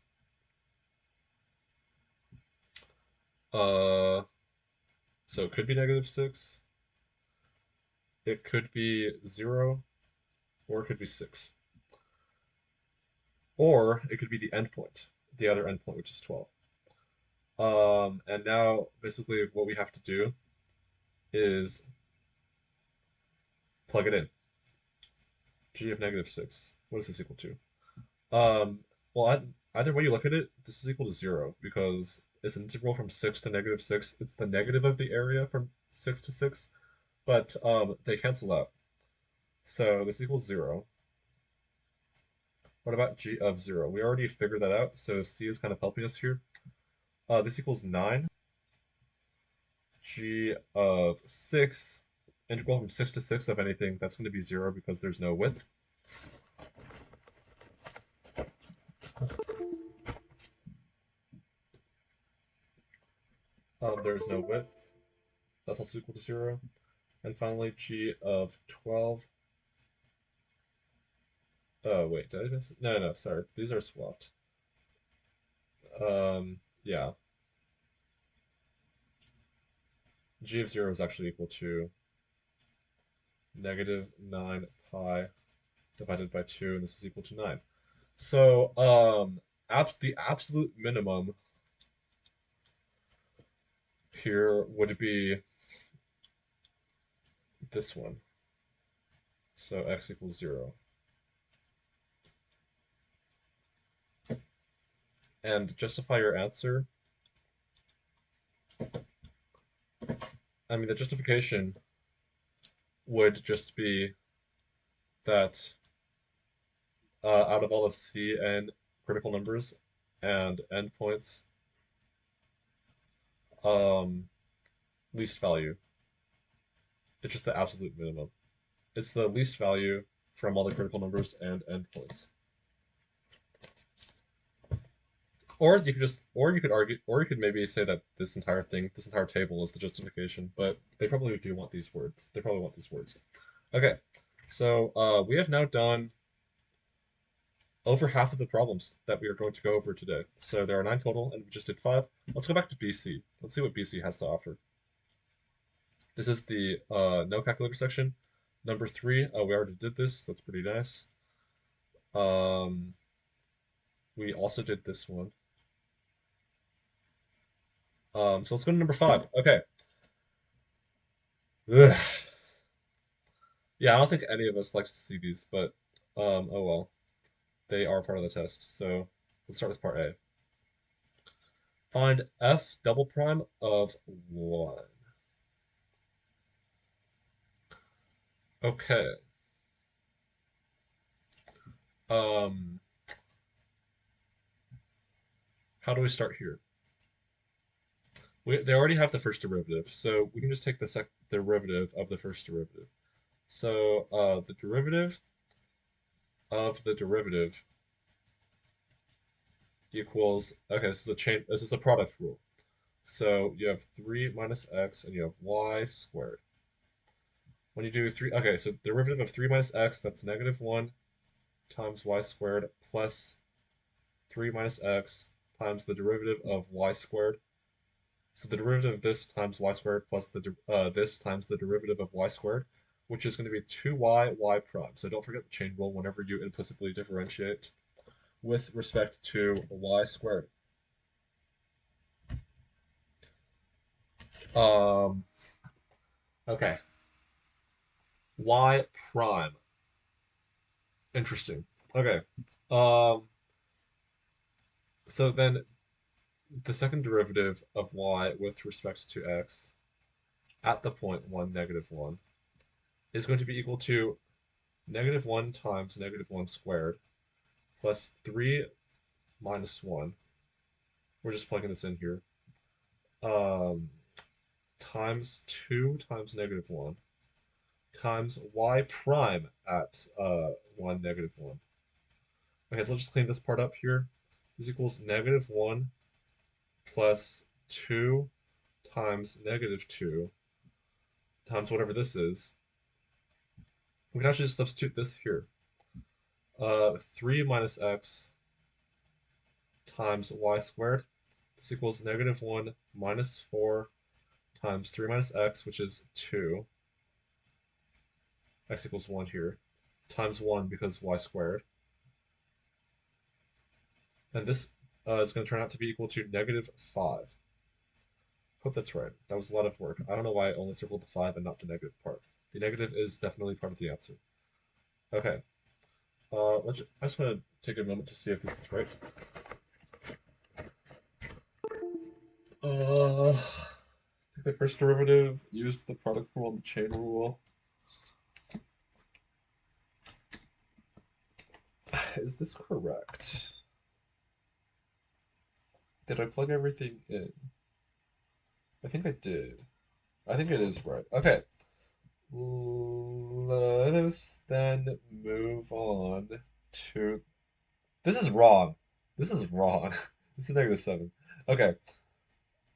so it could be negative 6, it could be 0, or it could be 6. Or it could be the endpoint, the other endpoint, which is 12. And now basically what we have to do is plug it in. G of negative 6. What is this equal to? Well, either way you look at it, this is equal to 0 because it's an integral from 6 to negative 6. It's the negative of the area from 6 to 6, but they cancel out. So this equals 0. What about g of 0? We already figured that out, so C is kind of helping us here. This equals 9. G of 6, integral from 6 to 6 of anything, that's going to be 0 because there's no width. There's no width. That's also equal to 0. And finally, G of 12. Oh, wait, did I miss it? No, sorry. These are swapped. Yeah. G of 0 is actually equal to negative 9 pi divided by 2, and this is equal to 9. So, the absolute minimum here would be this one. So x equals 0. And justify your answer. I mean, the justification would just be that out of all the Cn critical numbers and endpoints, least value. It's just the absolute minimum. It's the least value from all the critical numbers and endpoints. Or you could argue, or you could maybe say that this entire thing, this entire table is the justification, but they probably do want these words. They probably want these words. Okay, so we have now done over half of the problems that we are going to go over today. So there are 9 total, and we just did 5. Let's go back to BC. Let's see what BC has to offer. This is the no calculator section. Number 3, we already did this. That's pretty nice. We also did this one. So let's go to number 5. Okay. Ugh. Yeah, I don't think any of us likes to see these, but oh well. They are part of the test. So let's start with part A. Find f double prime of 1. Okay. Um, how do we start here? They already have the first derivative, so we can just take the derivative of the first derivative. So the derivative of the derivative equals, okay, this is a chain, this is a product rule. So you have 3 minus x and you have y squared. When you do 3, okay, so derivative of 3 minus x, that's negative 1 times y squared plus 3 minus x times the derivative of y squared. So the derivative of this times y squared plus this times the derivative of y squared, which is going to be 2y y prime. So don't forget the chain rule whenever you implicitly differentiate with respect to y squared. Okay, y prime. Interesting. Okay. Um, so then the second derivative of y with respect to x at the point 1, -1 is going to be equal to -1 times -1 squared plus 3 minus 1. We're just plugging this in here. Um, times 2 times -1 times y prime at 1, -1. Okay, so let's just clean this part up here. This equals -1 plus 2 times -2 times whatever this is. We can actually just substitute this here. 3 minus x times y squared. This equals -1 minus 4 times 3 minus x, which is 2. X equals 1 here. Times 1 because y squared. And this is going to turn out to be equal to -5. Hope that's right. That was a lot of work. I don't know why I only circled the 5 and not the negative part. The negative is definitely part of the answer. Okay. I just want to take a moment to see if this is right. I think the first derivative used the product rule and the chain rule. Is this correct? Did I plug everything in? I think I did. I think it is right. Okay. Let us then move on to. This is wrong. This is wrong. This is -7. Okay.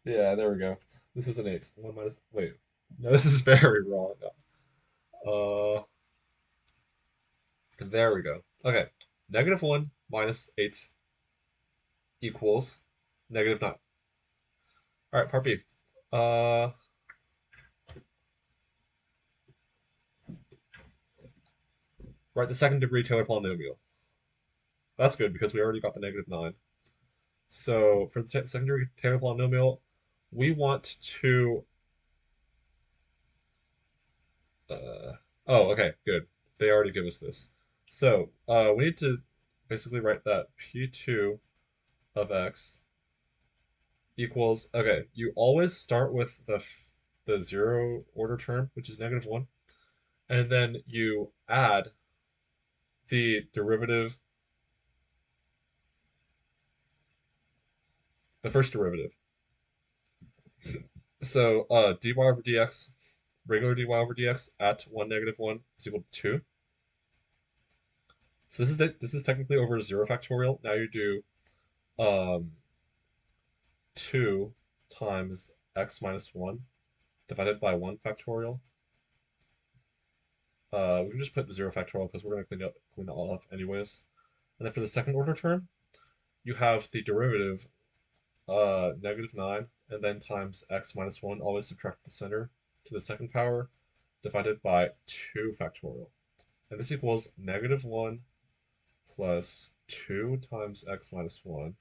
Yeah, there we go. This is an 8. 1 minus. Wait. No, this is very wrong. Uh, there we go. Okay. -1 minus 8 equals -9. All right, part B. Uh, write the second degree Taylor polynomial. That's good because we already got the -9. So for the second degree Taylor polynomial, we want to. Oh, okay, good. They already give us this. So we need to basically write that p2 of x equals. Okay, you always start with the zero order term, which is -1, and then you add the derivative, the first derivative. So dy over dx, regular dy over dx at 1, -1 is equal to 2. So this is technically over 0 factorial. Now you do um, 2 times x minus 1 divided by 1 factorial. We can just put the 0 factorial because we're going to clean it all up anyways. And then for the second order term, you have the derivative -9 and then times x minus 1, always subtract the center to the second power, divided by 2 factorial. And this equals -1 plus 2 times x minus 1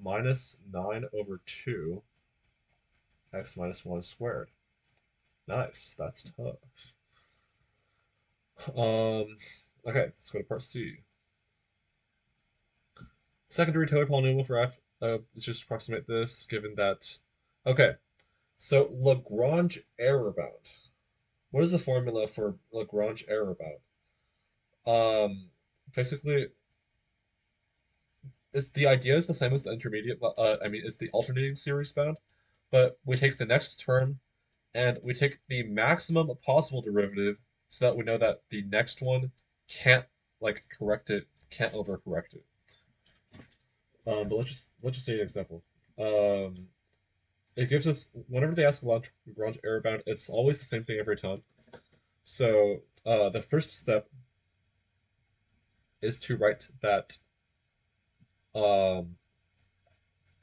minus 9 over 2 x minus 1 squared. Nice, that's tough. Okay, let's go to part C. Secondary Taylor polynomial for f. Let's just approximate this, given that. Okay, so Lagrange error bound. What is the formula for Lagrange error bound? Basically, the idea is the same as the intermediate. It's the alternating series bound, but we take the next term and we take the maximum possible derivative so that we know that the next one can't correct it, can't overcorrect it. But let's just say an example. Um, it gives us whenever they ask Lagrange error bound, it's always the same thing every time. So the first step is to write that um,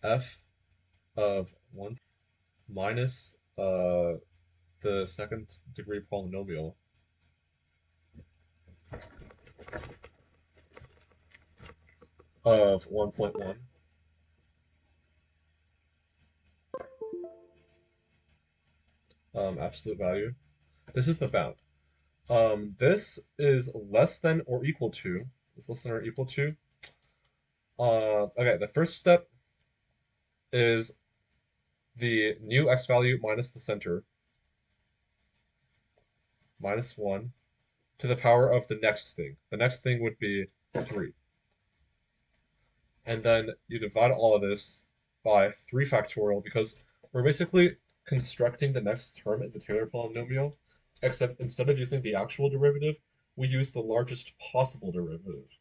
f of 1 minus the second degree polynomial of 1.1 absolute value. This is the bound. This is less than or equal to. Is less than or equal to. Okay, the first step is the new x value minus the center minus 1 to the power of the next thing. The next thing would be 3. And then you divide all of this by 3 factorial because we're basically constructing the next term in the Taylor polynomial, except instead of using the actual derivative, we use the largest possible derivative.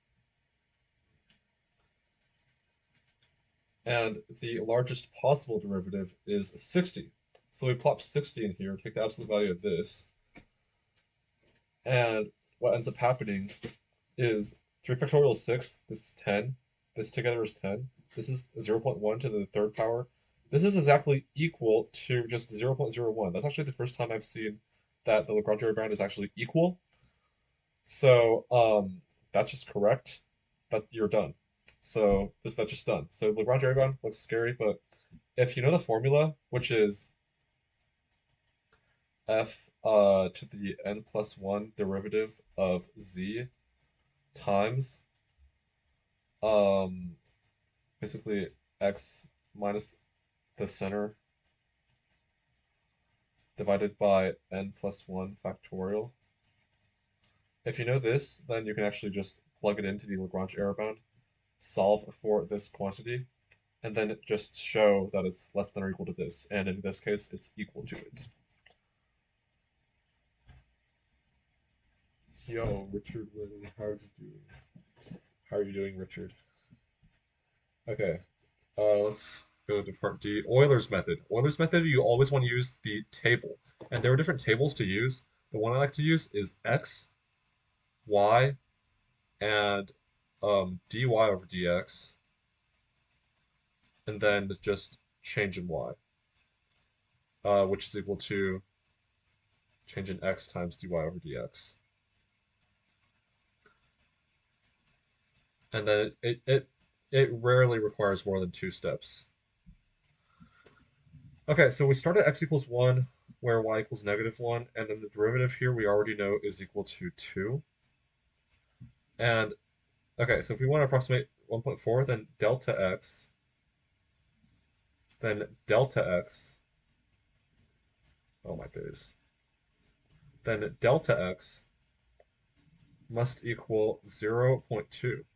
And the largest possible derivative is 60. So we plop 60 in here, take the absolute value of this, and what ends up happening is 3 factorial is 6, this is 10, this together is 10, this is 0.1 to the third power. This is exactly equal to just 0.01. That's actually the first time I've seen that the Lagrange area bound is actually equal. So that's just correct, but you're done. So that's just done. So Lagrange area bound looks scary, but if you know the formula, which is f to the n plus 1 derivative of z times um, basically x minus the center divided by n plus 1 factorial. If you know this, then you can actually just plug it into the Lagrange error bound, solve for this quantity, and then just show that it's less than or equal to this. And in this case, it's equal to it. Yo, Richard Lynn, how are you doing? How are you doing, Richard? Okay, let's go to part D. Euler's method. Euler's method, you always want to use the table. And there are different tables to use. The one I like to use is x, y, and dy over dx, and then just change in y, which is equal to change in x times dy over dx. And then it rarely requires more than 2 steps. Okay, so we start at x equals 1, where y equals -1, and then the derivative here we already know is equal to 2. And, okay, so if we want to approximate 1.4, then delta x, oh my days, then delta x must equal 0.2.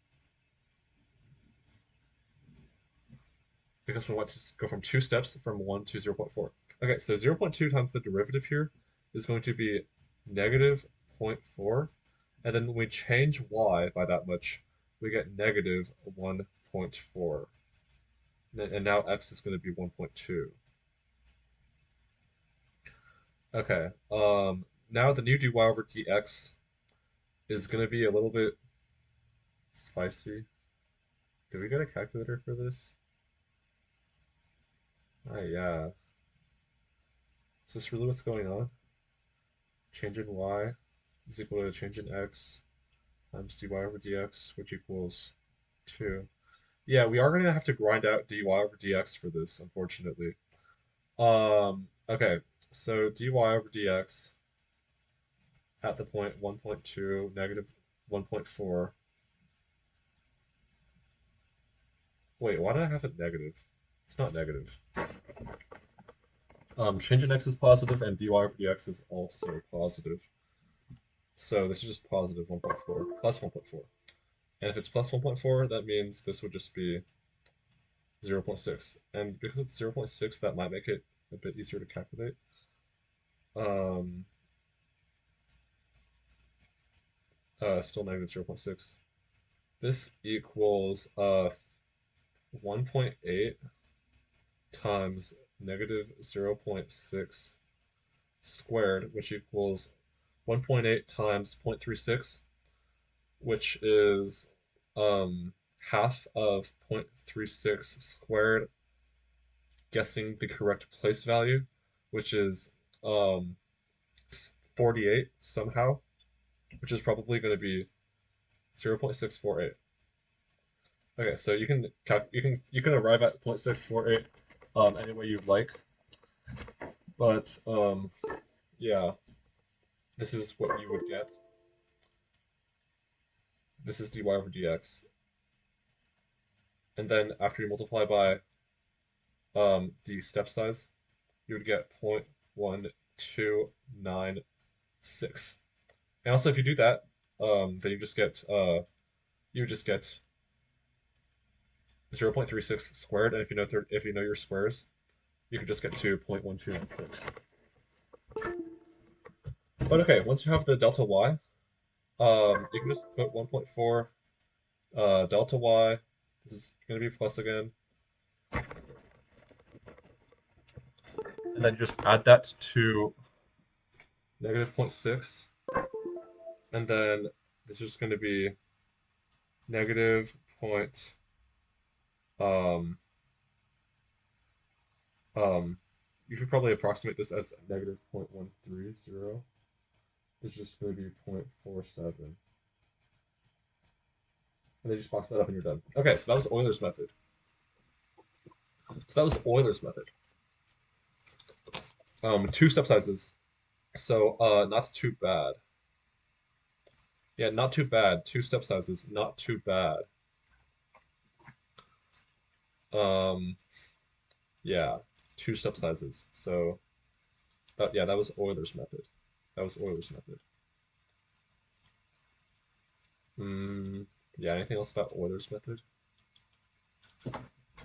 Because we want to go from 2 steps from 1 to 0.4. Okay, so 0.2 times the derivative here is going to be -0.4. And then when we change y by that much, we get -1.4. And now x is going to be 1.2. Okay, now the new dy over dx is going to be a little bit spicy. Do we get a calculator for this? Ah, yeah. Is this really what's going on? Change in y is equal to change in x times dy over dx, which equals 2. Yeah, we are going to have to grind out dy over dx for this, unfortunately. Okay, so dy over dx at the point 1.2, -1.4. Wait, why did I have it negative? It's not negative. Change in x is positive, and dy over dx is also positive. So this is just positive 1.4, plus 1.4. And if it's plus 1.4, that means this would just be 0.6. And because it's 0.6, that might make it a bit easier to calculate. Still -0.6. This equals 1.8 times -0.6 squared, which equals 1.8 times 0.36, which is half of 0.36 squared, guessing the correct place value, which is 48 somehow, which is probably going to be 0.648. Okay, so you can arrive at 0.648 any way you'd like, but Yeah, this is what you would get. This is dy over dx. And then after you multiply by the step size, you would get 0.1296. And also if you do that, then you just get 0.36 squared, and if you know your squares, you can just get to 0.1296. But okay, once you have the delta y, you can just put 1.4 delta y. This is going to be plus again, and then just add that to negative zero point 0.6, and then this is going to be negative point um you should probably approximate this as negative 0.130. This is just going to be 0.47. And then just box that up and you're done. Okay, so that was Euler's method. Two step sizes. So not too bad. Yeah, not too bad. Two step sizes, not too bad. Um, yeah, two step sizes. So yeah, that was Euler's method. That was Euler's method. Yeah, anything else about Euler's method?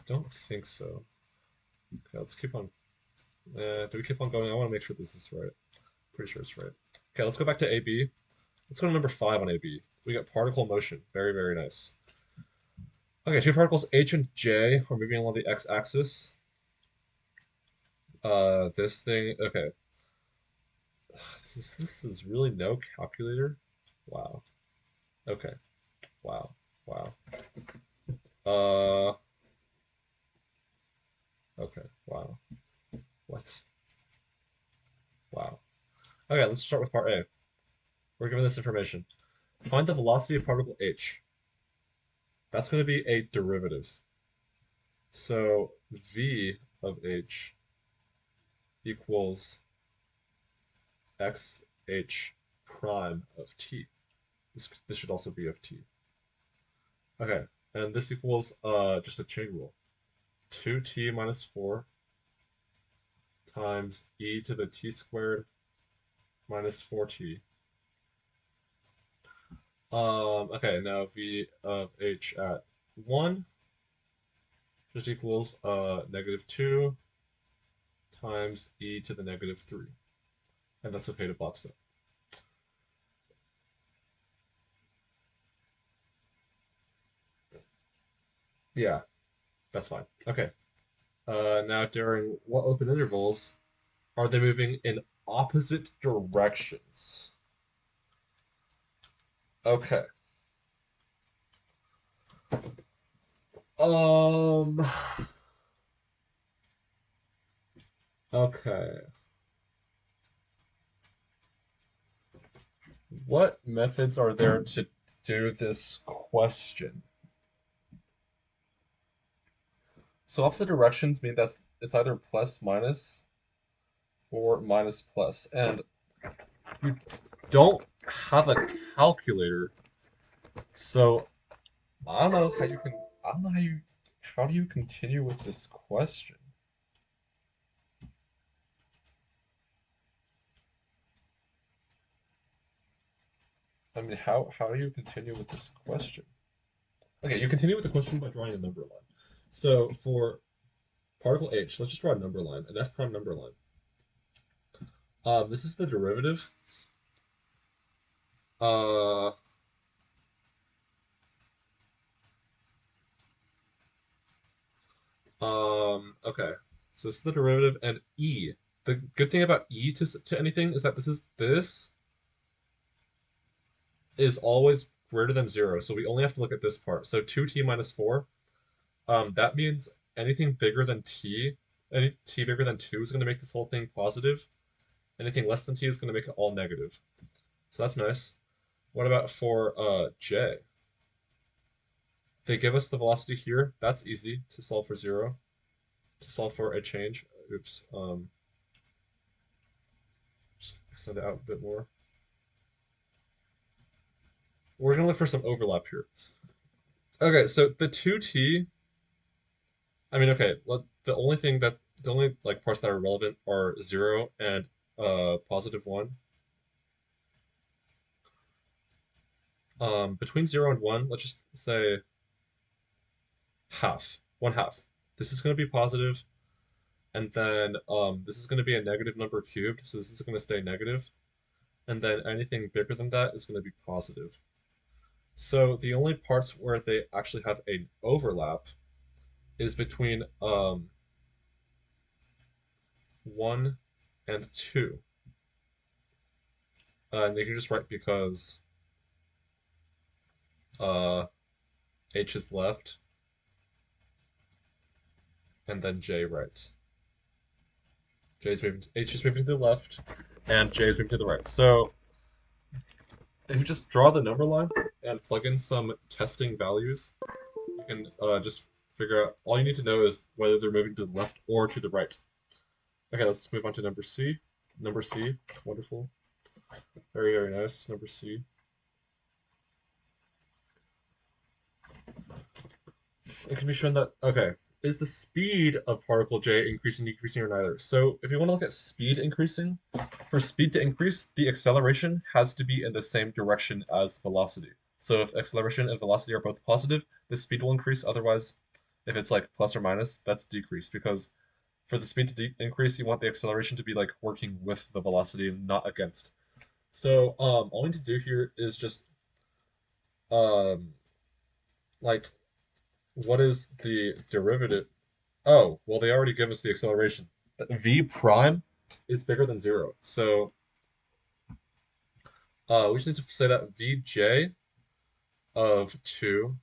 Don't think so. Okay, let's keep on. Do we keep on going? I want to make sure this is right. Pretty sure it's right. Okay, let's go back to AB. Let's go to number 5 on AB. We got particle motion. Very, very nice. Okay, two particles H and J are moving along the x-axis. This thing. Okay. This is really no calculator. Wow. Okay. Wow. Wow. Uh. Okay. Wow. What? Wow. Okay, let's start with part A. We're given this information. Find the velocity of particle H. That's going to be a derivative. So v of H equals xh prime of t. This should also be of t. Okay, and this equals just a chain rule. 2t minus 4 times e to the t squared minus 4t. Okay, now v of h at 1 just equals negative 2 times e to the negative 3. And that's okay to box up. Yeah, that's fine. Okay. Now during what open intervals are they moving in opposite directions? Okay. Um, okay. What methods are there to do this question? So opposite directions mean it's either plus minus or minus plus, and you don't have a calculator, so I don't know how you can. I don't know how do you continue with this question? I mean, how do you continue with this question? Okay, you continue with the question by drawing a number line. So for particle h, let's just draw a number line, an f prime number line. This is the derivative. Uh, okay. So this is the derivative, and e. The good thing about e to anything is that this is always greater than 0, so we only have to look at this part. So 2t minus 4, that means anything bigger than t, any t bigger than 2 is going to make this whole thing positive. Anything less than t is going to make it all negative. So that's nice. What about for j? They give us the velocity here. That's easy to solve for 0. To solve for a change. Oops. Extend it out a bit more. We're gonna look for some overlap here. Okay, so the 2t, I mean, okay, the only like parts that are relevant are 0 and +1. Between 0 and 1, let's just say half, 1/2. This is going to be positive, and then this is going to be a negative number cubed, so this is going to stay negative, and then anything bigger than that is going to be positive. So the only parts where they actually have an overlap is between 1 and 2. And they can just write because uh, h is left, and then j right. H is moving to the left, and j is moving to the right. So if you just draw the number line and plug in some testing values, you can just figure out, all you need to know is whether they're moving to the left or to the right. Okay, let's move on to number C. Number C, wonderful. Very, very nice. Number C. It can be shown that, okay, is the speed of particle J increasing, decreasing, or neither? So if you want to look at speed increasing, for speed to increase, the acceleration has to be in the same direction as velocity. So if acceleration and velocity are both positive, the speed will increase. Otherwise, if it's like plus or minus, that's decreased, because for the speed to increase, you want the acceleration to be like working with the velocity and not against. So all we need to do here is just um, like, what is the derivative? Oh, well, they already give us the acceleration. V prime is bigger than 0. So we just need to say that Vj of 2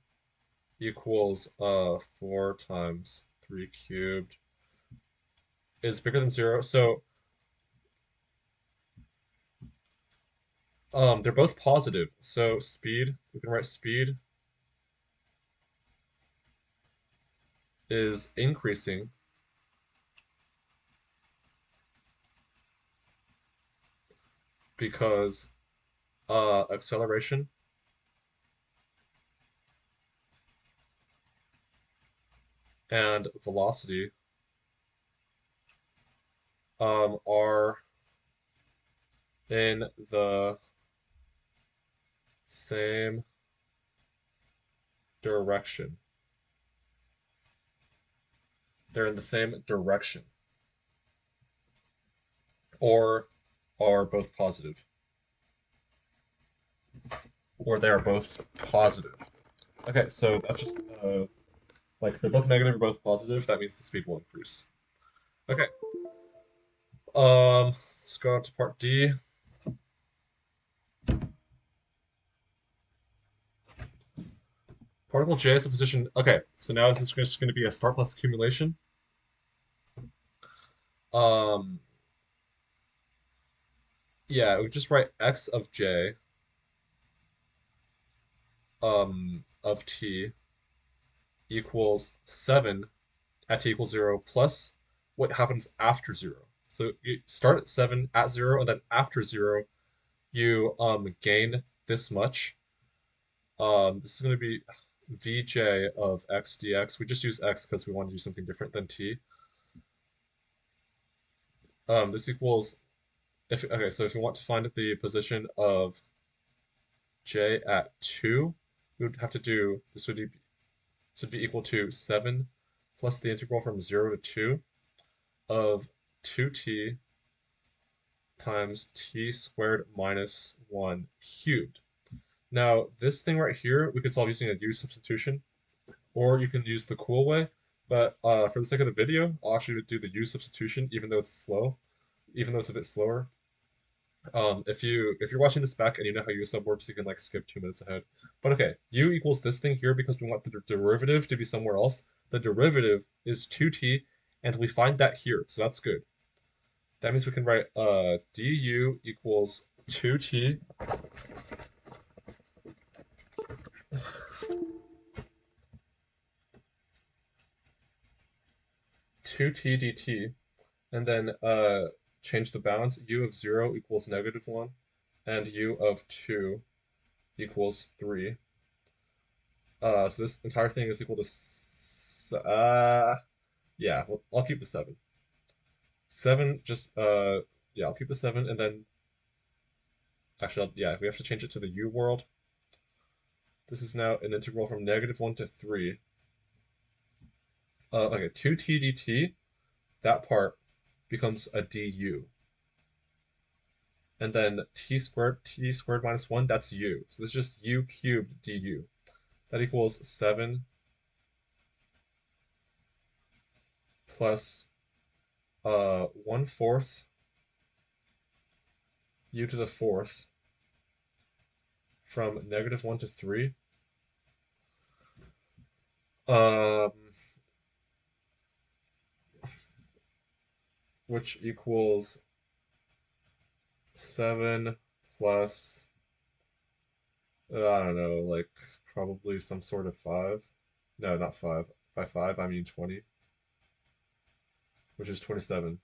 equals 4 times 3 cubed is bigger than 0. So they're both positive. So speed, we can write speed is increasing because acceleration and velocity are in the same direction. They're in the same direction, or are both positive, or they are both positive. Okay, so that's just like they're both negative or both positive. That means the speed will increase. Okay. Let's go on to part D. Particle J is the position. Okay, so now this is just going to be a start plus accumulation. Um, yeah, we just write x of j of t equals 7 at t equals 0 plus what happens after 0. So you start at 7 at 0, and then after 0, you gain this much. This is going to be Vj of x dx. We just use x because we want to do something different than t. This equals, okay, so if you want to find the position of j at 2, we would have to do, this would be equal to 7 plus the integral from 0 to 2 of 2t times t squared minus 1 cubed. Now, this thing right here, we could solve using a u substitution, or you can use the cool way, but for the sake of the video, I'll actually do the u substitution, even though it's slow, even though it's a bit slower. If you're watching this back and you know how u sub works, you can like skip 2 minutes ahead. But okay, u equals this thing here because we want the derivative to be somewhere else. The derivative is 2t, and we find that here, so that's good. That means we can write du equals 2t 2t dt, and then change the bounds. U of 0 equals -1, and U of 2 equals 3. So this entire thing is equal to, yeah, well, I'll keep the 7. 7, just, yeah, I'll keep the 7, and then, actually, yeah, we have to change it to the U world. This is now an integral from -1 to 3. Okay, 2t dt, that part becomes a du. And then t squared minus 1, that's u. So this is just u cubed du. That equals 7 plus 1/4 u to the 4th from -1 to 3. Um, which equals 7 plus, I don't know, like probably some sort of 5. No, not 5. By 5, I mean 20, which is 27.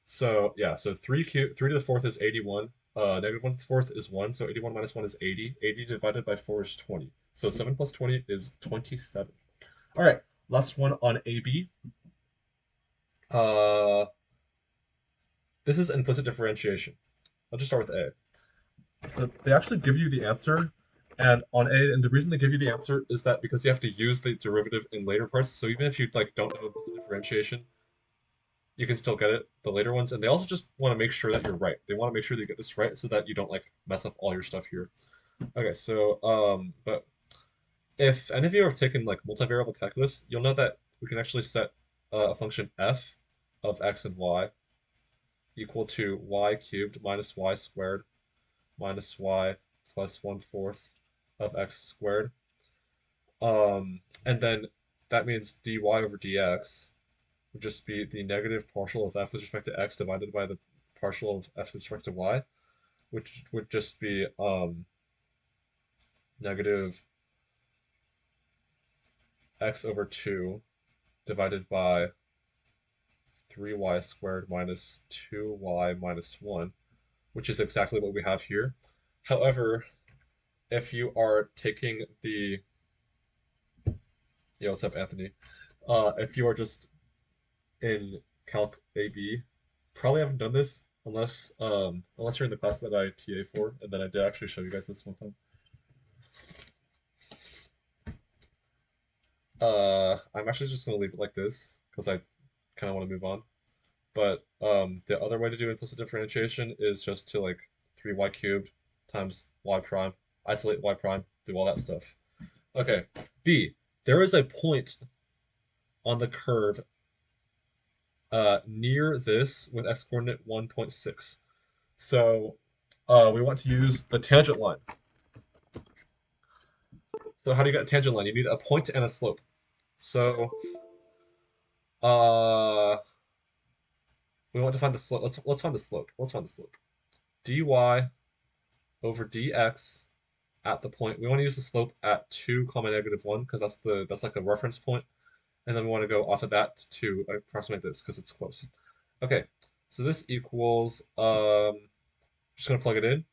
So yeah, so 3 to the 4th is 81. -1 to the 4th is 1, so 81 minus 1 is 80. 80 divided by 4 is 20. So 7 plus 20 is 27. All right, last one on AB. Uh, this is implicit differentiation. I'll just start with A. So they actually give you the answer, and on A, and the reason they give you the answer is that because you have to use the derivative in later parts. So even if you like don't know implicit differentiation, you can still get it the later ones. And they also just want to make sure that you're right. They want to make sure that you get this right so that you don't like mess up all your stuff here. Okay, so but if any of you have taken like multivariable calculus, you'll know that we can actually set a function f of x and y equal to y cubed minus y squared minus y plus 1/4 of x squared. And then that means dy over dx would just be the negative partial of f with respect to x divided by the partial of f with respect to y, which would just be negative x over 2 divided by 3y squared minus 2y minus 1, which is exactly what we have here. However, if you are taking the, yeah, what's up, Anthony? If you are just in Calc AB, probably haven't done this unless you're in the class that I TA for, and then I did actually show you guys this one time. I'm actually just gonna leave it like this because I kind of want to move on. But the other way to do implicit differentiation is just to like 3y cubed times y prime, isolate y prime, do all that stuff. Okay, B. There is a point on the curve near this with x coordinate 1.6. So we want to use the tangent line. So how do you get a tangent line? You need a point and a slope. So uh, we want to find the slope. Let's find the slope. Let's find the slope. dy over dx at the point. We want to use the slope at 2 comma -1 because that's like a reference point, and then we want to go off of that to approximate this because it's close. Okay, so this equals just gonna plug it in.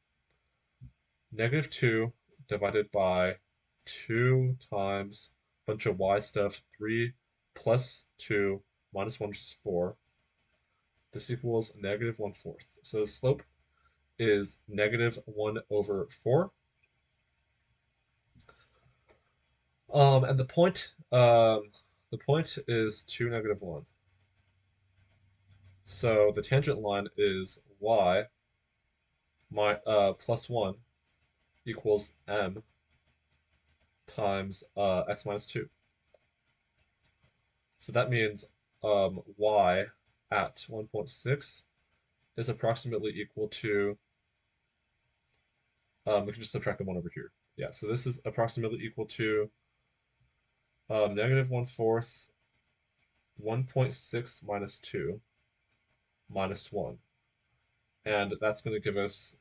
-2 divided by 2 times bunch of y stuff, 3 plus 2 minus 1, which is 4. This equals -1/4. So the slope is -1/4. And the point is 2, -1. So the tangent line is y plus 1 equals m times x minus 2. So that means y at 1.6 is approximately equal to, we can just subtract the 1 over here. Yeah, so this is approximately equal to -1/4, 1.6 minus 2 minus 1. And that's going to give us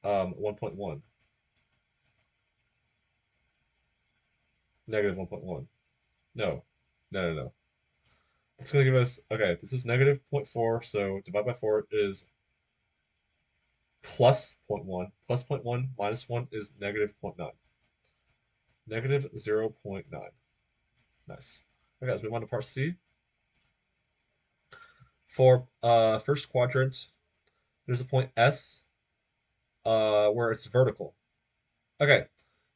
1.1. -1.1. No, no, no, no. It's going to give us, okay, this is negative 0.4, so divide by 4 is plus 0.1. Plus 0.1 minus 1 is negative 0.9. Negative 0.9. Nice. Okay, let's move on to part C. For first quadrant, there's a point S where it's vertical. Okay,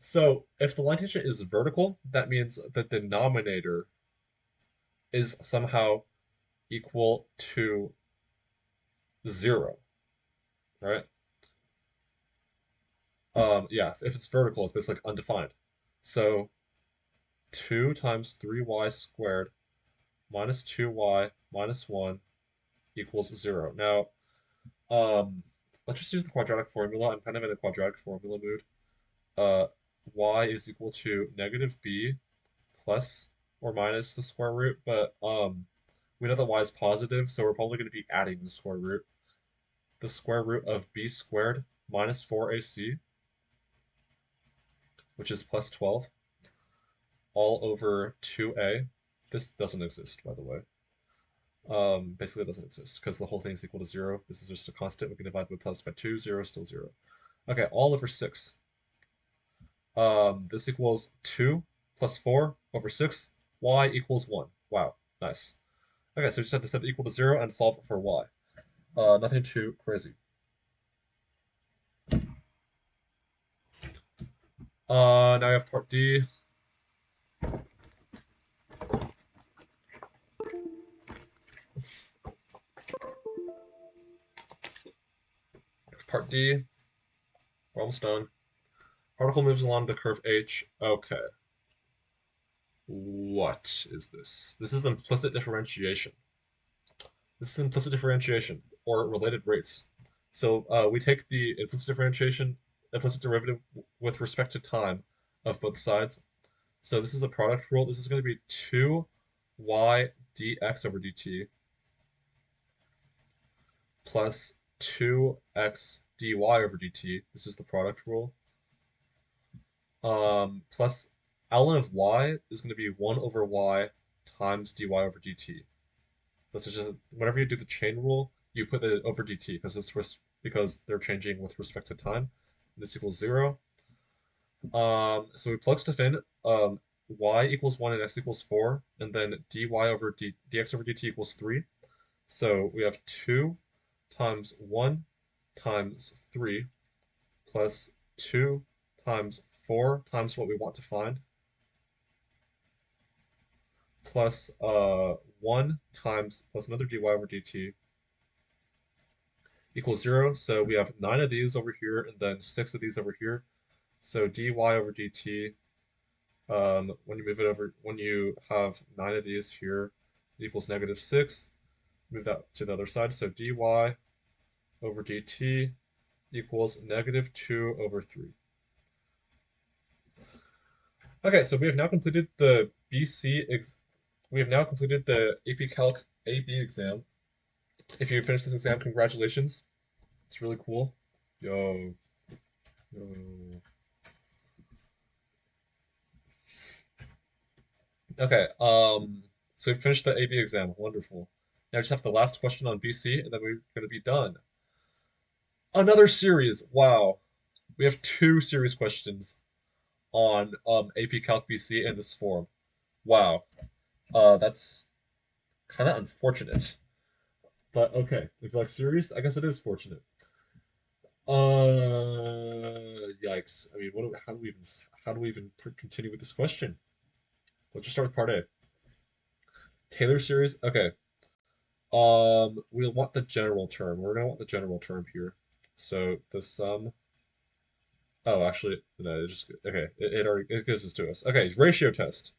so if the line tangent is vertical, that means the denominator is somehow equal to 0, right? Yeah, if it's vertical, it's basically like undefined. So 2 times 3y squared minus 2y minus 1 equals 0. Now, let's just use the quadratic formula. I'm kind of in a quadratic formula mood. Uh, y is equal to negative b plus or minus the square root, but we know that y is positive, so we're probably going to be adding the square root. The square root of b squared minus 4ac, which is plus 12, all over 2a. This doesn't exist, by the way. Basically, it doesn't exist because the whole thing is equal to 0. This is just a constant. We can divide both sides by 2. 0 is still 0. Okay, all over 6. This equals 2 plus 4 over 6. Y equals 1. Wow, nice. Okay, so we just have to set it equal to 0 and solve for y. Nothing too crazy. Now we have part D. Part D. We're almost done. Particle moves along the curve H. Okay. What is this? This is implicit differentiation. This is implicit differentiation, or related rates. So we take the implicit derivative with respect to time of both sides. So this is a product rule. This is going to be 2y dx over dt plus 2x dy over dt. This is the product rule. Plus ln of y is going to be 1 over y times dy over dt. That's just whenever you do the chain rule, you put it over dt because they're changing with respect to time. This equals 0. So we plug stuff in. Y equals 1 and x equals 4, and then dx over dt equals 3. So we have 2 times 1 times 3 plus 2 times 4 times what we want to find plus 1 times plus another dy over dt equals 0. So we have 9 of these over here and then 6 of these over here. So dy over dt, when you move it over, when you have 9 of these here, it equals negative 6. Move that to the other side. So dy over dt equals negative 2 over 3. Okay, so we have now completed the we have now completed the AP Calc AB exam. If you finish this exam, congratulations. It's really cool. Yo. Yo. Okay, so we finished the AB exam. Wonderful. Now we just have the last question on BC, and then we're going to be done. Another series. Wow. We have 2 series questions on AP Calc BC in this form. Wow. That's kind of unfortunate. But okay, if you like series, I guess it is fortunate. Yikes. I mean, how do we even continue with this question? Let's just start with part A. Taylor series. Okay. We'll want the general term. We're gonna want the general term here. So the sum. Oh, actually, no. It just okay. It gives this to us. Okay, ratio test.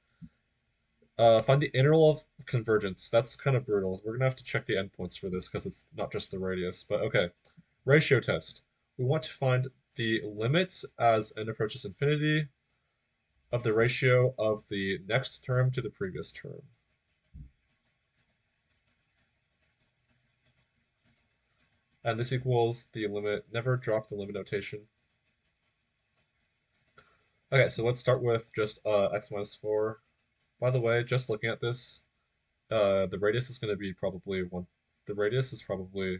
Find the interval of convergence. That's kind of brutal. We're gonna have to check the endpoints for this because it's not just the radius. But okay, ratio test. We want to find the limit as n approaches infinity of the ratio of the next term to the previous term. And this equals the limit. Never drop the limit notation. Okay, so let's start with just x minus 4. By the way, just looking at this, the radius is going to be probably one. The radius is probably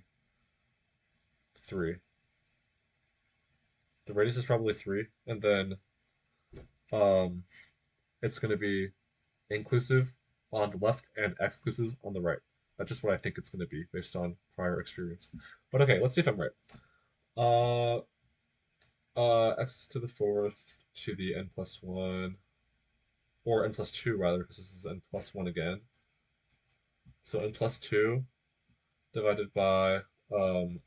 3. The radius is probably 3, and then um, it's going to be inclusive on the left and exclusive on the right. That's just what I think it's going to be based on prior experience. But okay, let's see if I'm right. Uh, x to the fourth to the n plus 1, or n plus 2 rather, because this is n plus 1 again. So n plus 2 divided by n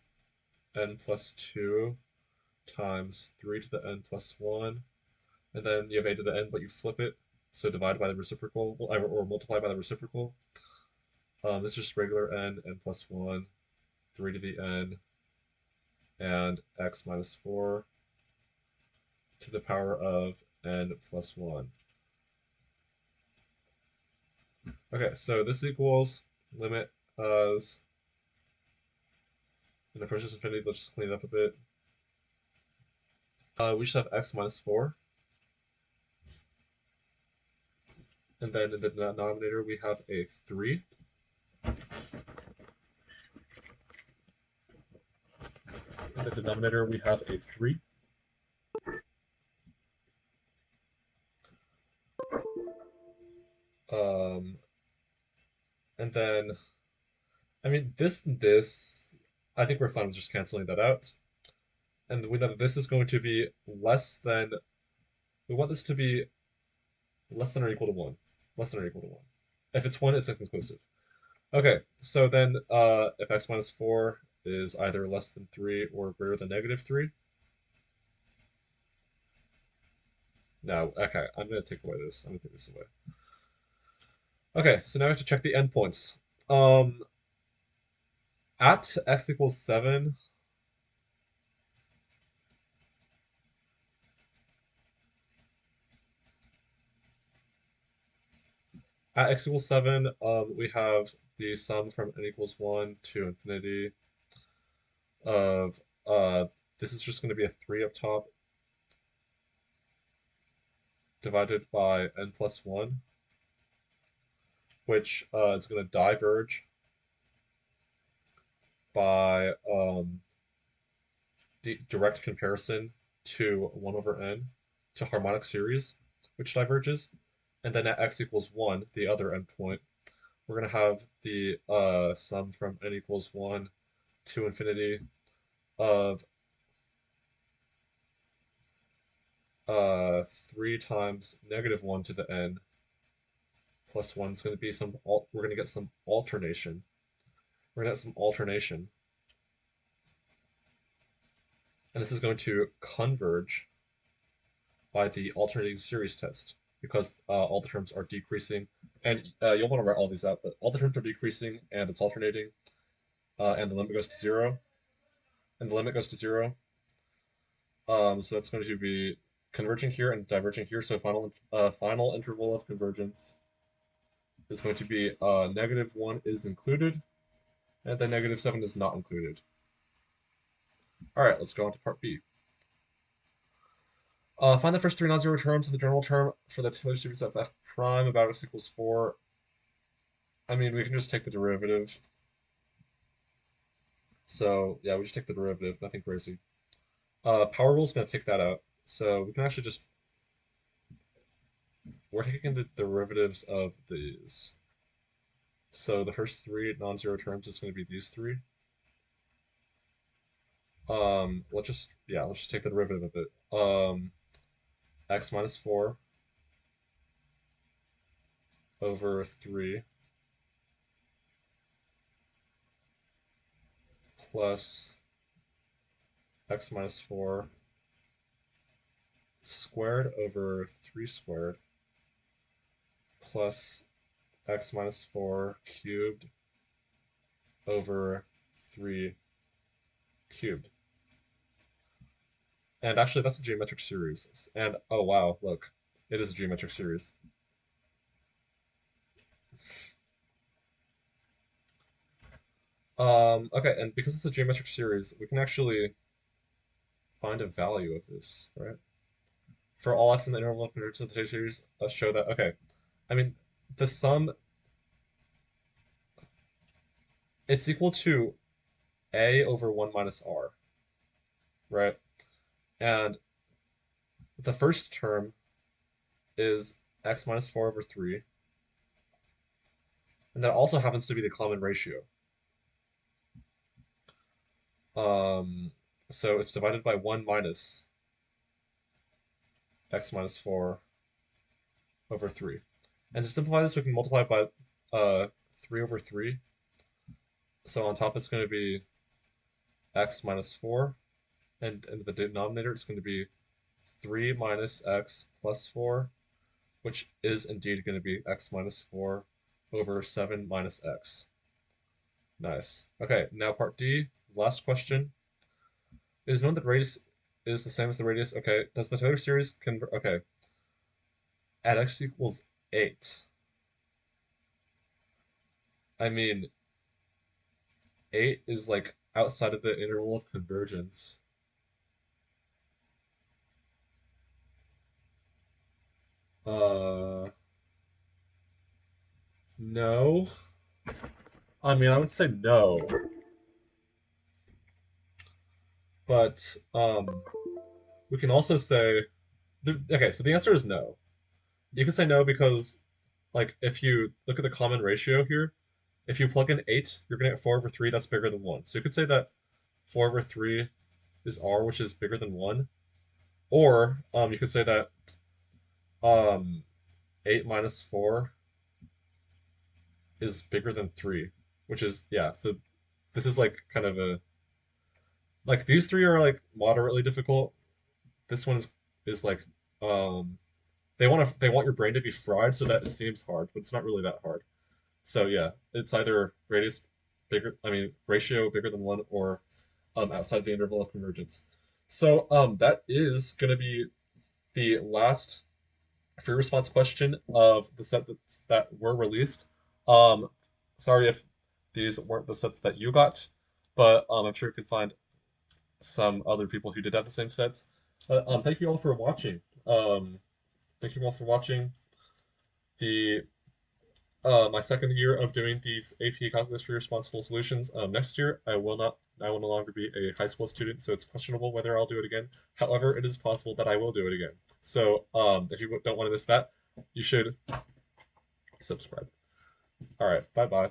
plus 2 times 3 to the n plus 1, and then you have a to the n, but you flip it, so divide by the reciprocal, or multiply by the reciprocal. This is just regular n plus 1, 3 to the n, and x minus 4 to the power of n plus 1. Okay, so this equals limit as and approaches infinity. Let's just clean it up a bit. We should have x minus 4. And then in the denominator, we have a 3. In the denominator, we have a 3. Um, and then, I mean, this and this, I think we're fine with just canceling that out. And we know that this is going to be less than, we want this to be less than or equal to 1. Less than or equal to 1. If it's 1, it's inconclusive. Okay, so then if x minus 4 is either less than 3 or greater than negative 3. No, okay, I'm going to take away this. I'm going to take this away. Okay, so now we have to check the endpoints. At x equals 7, at x equals 7, we have the sum from n equals 1 to infinity of, this is just going to be a 3 up top, divided by n plus 1, which is going to diverge by the direct comparison to 1 over n to harmonic series, which diverges. And then at x equals 1, the other endpoint, we're going to have the sum from n equals 1 to infinity of 3 times negative 1 to the n plus 1 is going to be we're going to get some alternation. We're going to get some alternation. And this is going to converge by the alternating series test because all the terms are decreasing. And you'll want to write all these out, but all the terms are decreasing and it's alternating. And the limit goes to 0. And the limit goes to 0. So that's going to be converging here and diverging here. So final interval of convergence is going to be negative 1 is included, and then negative 7 is not included. All right, let's go on to part B. Find the first 3 non-zero terms of the general term for the Taylor series of f prime about x equals 4. I mean, we can just take the derivative. So yeah, we just take the derivative, nothing crazy. Power rule is going to take that out. So we can actually just, we're taking the derivatives of these. So the first 3 non-zero terms is going to be these 3. Let's just take the derivative of it. X minus 4 over 3 plus x minus 4 squared over 3 squared plus x minus 4 cubed over 3 cubed. And actually, that's a geometric series. And oh wow, look, it is a geometric series. Okay, and because it's a geometric series, we can actually find a value of this, right? For all x in the interval of convergence of the Taylor series, let's show that, okay. I mean, the sum it's equal to a over 1 minus r, right? And the first term is x minus 4 over 3, and that also happens to be the common ratio. Um, so it's divided by 1 minus x minus 4 over 3. And to simplify this, we can multiply by 3 over 3. So on top it's going to be x minus 4, and in the denominator it's going to be 3 minus x plus 4, which is indeed going to be x minus 4 over 7 minus x. Nice. Okay, now part D, last question. It is known that radius is the same as the radius. Okay, does the Taylor series convert? Okay, at x equals 8. I mean, 8 is like outside of the interval of convergence. Uh, no. I mean, I would say no, but we can also say okay. So the answer is no. You can say no because, like, if you look at the common ratio here, if you plug in 8, you're gonna get 4 over 3. That's bigger than 1. So you could say that 4 over 3 is r, which is bigger than 1. Or you could say that um, 8 minus 4 is bigger than 3, which is, yeah. So this is like kind of a, like, these three are like moderately difficult. This one is like um, they want your brain to be fried so that it seems hard, but it's not really that hard. So yeah, it's either radius bigger, I mean ratio bigger than 1, or outside the interval of convergence. So that is going to be the last free response question of the set that were released. Um, Sorry if these weren't the sets that you got, but I'm sure you could find some other people who did have the same sets. But thank you all for watching. Thank you all for watching the my second year of doing these AP Calculus for Responsible Solutions. Next year, I will no longer be a high school student, so it's questionable whether I'll do it again. However, it is possible that I will do it again. So if you don't want to miss that, you should subscribe. All right, bye bye.